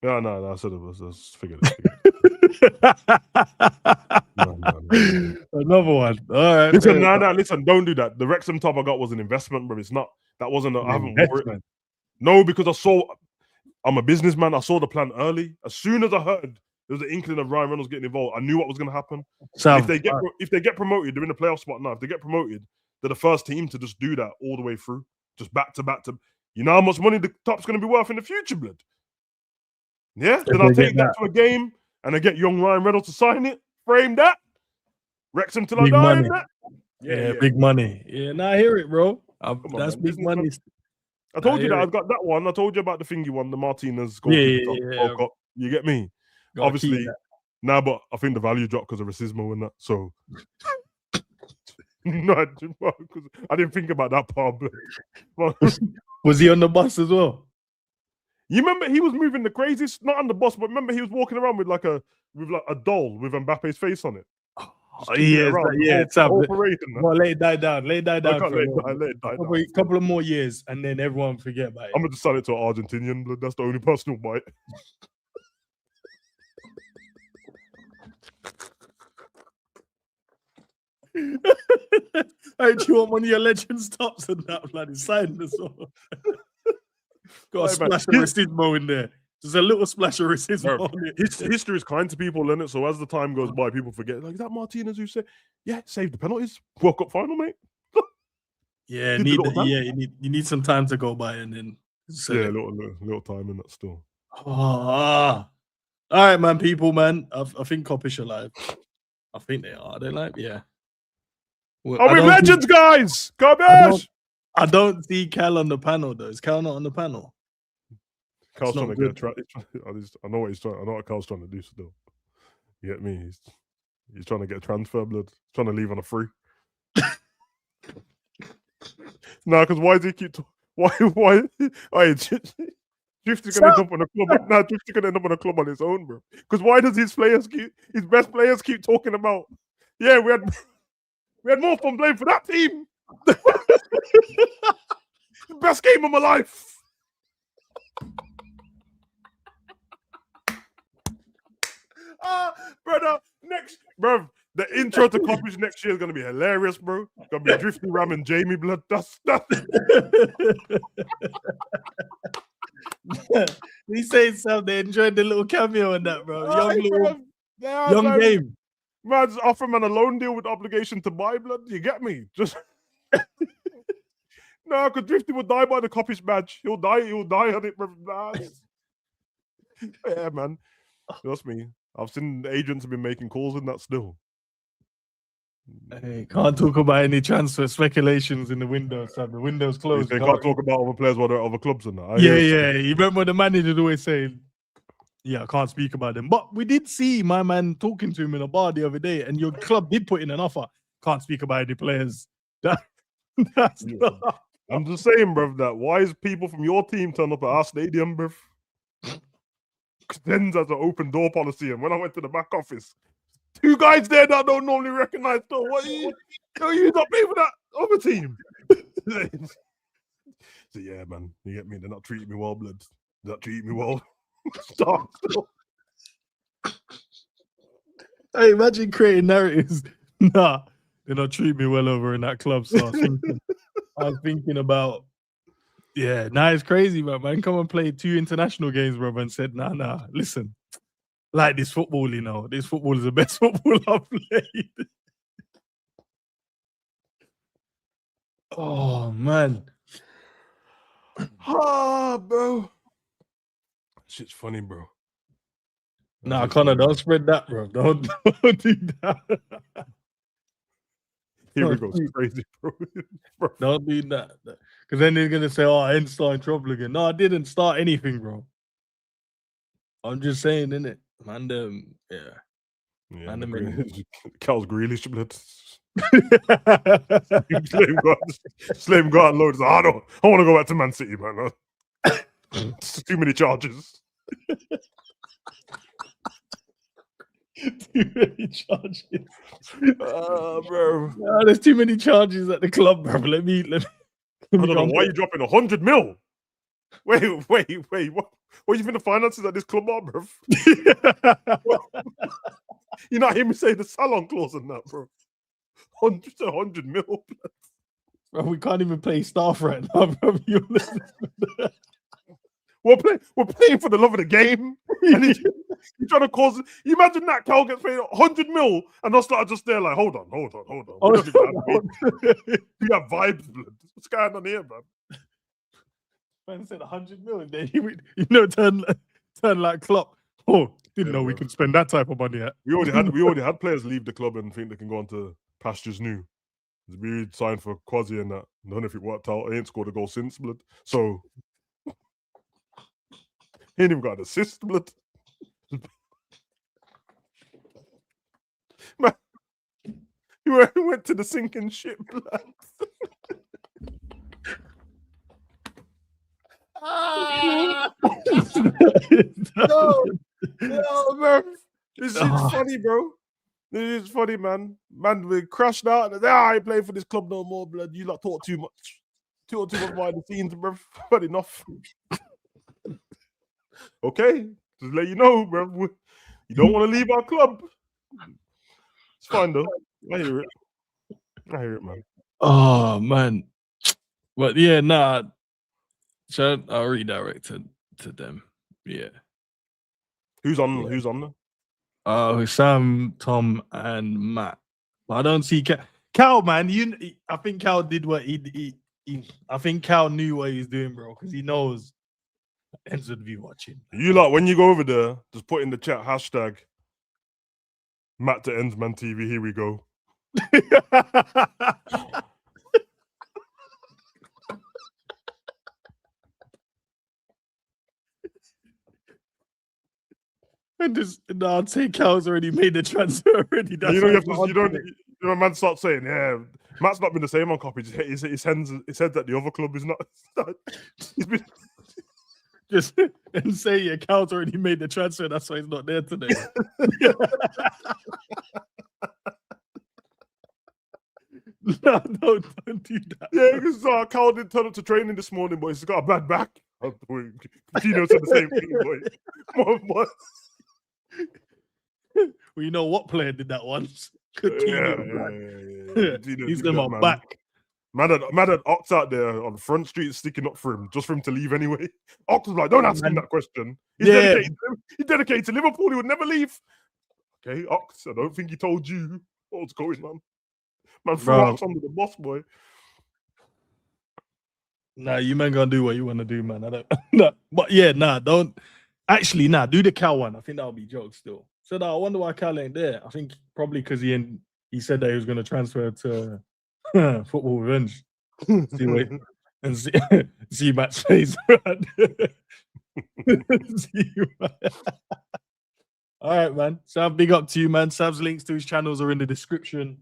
Yeah, no, I said it was. I figured it. No. Another one. All right. Listen, don't do that. The Wrexham top I got was an investment, bro. It's not. That wasn't. I haven't worn it. No, because I'm a businessman. I saw the plan early. As soon as I heard there was an inkling of Ryan Reynolds getting involved, I knew what was going to happen. So if they get promoted, they're in the playoff spot now. If they get promoted, they're the first team to just do that all the way through, just back to back. You know how much money the top's going to be worth in the future, blood. Yeah, then I'll take that to a game and I get young Ryan Reynolds to sign it, frame that, Wrexham till big I die. Money. That. Yeah, big money. Yeah, now I hear it, bro. That's man, big money. I told you that I've got that one. I told you about the thingy one, the Martinez goalkeeper World Cup. You get me? Obviously, but I think the value dropped because of racism and that. So, no, because I didn't think about that part. Was he on the bus as well? You remember he was moving the craziest, not on the bus, but remember he was walking around with like a doll with Mbappe's face on it. It's up. Well, let it die down. Let it die down. A couple of more years, and then everyone forget about it. I'm gonna just sell it to an Argentinian. That's the only person who'll buy it. Hey, do you want one of your Legends tops and that bloody sign as well? Got a splash of racismo in there. There's a little splash of racismo on it. History is kind to people, isn't it? So as the time goes by, people forget. Like, is that Martinez who said, yeah, saved the penalties? World Cup final, mate. Yeah, you need some time to go by and then a little time in that still. All right, man, people, man. I think Kopish are live. I think they are. Are they live? Yeah. Are we legends, guys? Kopish! I don't see Cal on the panel though. Is Cal not on the panel? Cal's trying to get I know what he's trying. I know what Cal's trying to do still. You get me? He's trying to get a transfer, blood. He's trying to leave on a free. No, because why does he keep? Why? Drifty's gonna end up on a club. Nah, Drifty's gonna end up on a club on his own, bro. Because why does his best players keep talking about? Yeah, we had more fun playing for that team. Best game of my life. Brother, the intro to Kopish next year is gonna be hilarious, bro. It's gonna be Drifty Ram and Jamie blood. That's He said something. They enjoyed the little cameo in that, bro. Young game. Man, just offer man a loan deal with obligation to buy blood. You get me? Just no, because Drifty will die by the Kopish badge. He'll die on it, bro. Yeah, man. Trust me. I've seen the agents have been making calls in that still. Hey, can't talk about any transfer speculations in the window, son. The window's closed. They can't talk about other players while they're at other clubs and that. Yeah. You remember the manager always saying, yeah, I can't speak about them. But we did see my man talking to him in a bar the other day, and your club did put in an offer. Can't speak about any players. That's I'm just saying, bruv, that wise people from your team turn up at our stadium, bruv. Then there's an open door policy, and when I went to the back office, 2 guys there that I don't normally recognize. So what you not paying for that other team? So yeah, man, you get me? They're not treating me well, blood. They're not treating me well. Stop. Hey, imagine creating narratives. Nah, they're not treating me well over in that club. So I was thinking about. Yeah, it's crazy, man. Come and play 2 international games, bro, and said, nah, listen, like this football, you know, this football is the best football I've played. Oh, man. Bro. Shit's funny, bro. Nah, Connor, don't spread that, bro. Don't do that. Here we go. It's crazy, bro. Don't do that. Because then they're going to say, oh, I ain't starting trouble again. No, I didn't start anything, bro. I'm just saying, innit? Man, yeah. Yeah, Cal's Grealish, blood. Slave got loads. I want to go back to Man City, man. Too many charges. Too many charges. Bro. No, there's too many charges at the club, bro. Let me I don't know why you dropping 100 mil. Wait. What do you think the finances at this club are, bro? You not hear me say the salon clause and that, bro. 100 mil. Bro, we can't even play staff right now, bro. We're playing for the love of the game. And he's trying to cause. You imagine that Cal gets paid 100 mil and us are just there like, hold on. We have vibes, blood. What's going on here, man? Man said 100 mil, and then turn like Klopp. Oh, didn't know we could spend that type of money yet. We already had players leave the club and think they can go on to pastures new. We signed for Quasi and that. I don't know if it worked out. I ain't scored a goal since, blood. So he ain't even got an assist, blood. Man, he went to the sinking ship, blood. No, bro. This is funny, bro. This is funny, man. Man, we crashed out. I ain't playing for this club no more, blood. You lot talk too much. Talk too much behind the scenes, bro. But enough. Okay, just let you know, bro. You don't want to leave our club. It's fine though. I hear it, man. Oh man, but yeah, nah. So I'll redirect to them. Yeah. Who's on there? Sam, Tom, and Matt. But I don't see Cal, man. I think Cal did what he I think Cal knew what he was doing, bro, because he knows Enzo would be watching. You lot, when you go over there, just put in the chat hashtag Matt to Ensman TV. Here we go. And I'd say Cal's already made the transfer already. That's man start saying, yeah, Matt's not been the same on copy. His head's at the other club is not. He's been just and say, yeah, Cal's already made the transfer. That's why he's not there today. No, don't do that. Yeah, because Cal didn't turn up to training this morning, but he's got a bad back. Gino said the same thing, boy. Well, you know what player did that once? Yeah. He's in my back. Man had Ox out there on Front Street sticking up for him, just for him to leave anyway. Ox was like, don't ask him that question. He's dedicated to Liverpool. He would never leave. Okay, Ox, I don't think he told you what was going on. Man, threw Ox under the bus, boy. Nah, you man gonna do what you want to do, man. I don't. No, but yeah, don't. Actually, do the Cal one. I think that'll be jokes still. So I wonder why Cal ain't there. I think probably because he said that he was going to transfer to Football Revenge. See Matt's face. All right, man. Sav, big up to you, man. Sav's links to his channels are in the description.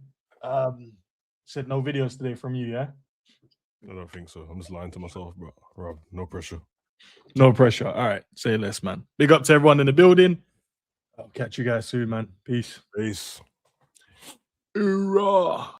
Said no videos today from you, yeah? I don't think so. I'm just lying to myself, bro. Rob, no pressure. No pressure. All right. Say less, man. Big up to everyone in the building. I'll catch you guys soon, man. Peace. Peace. Hoorah.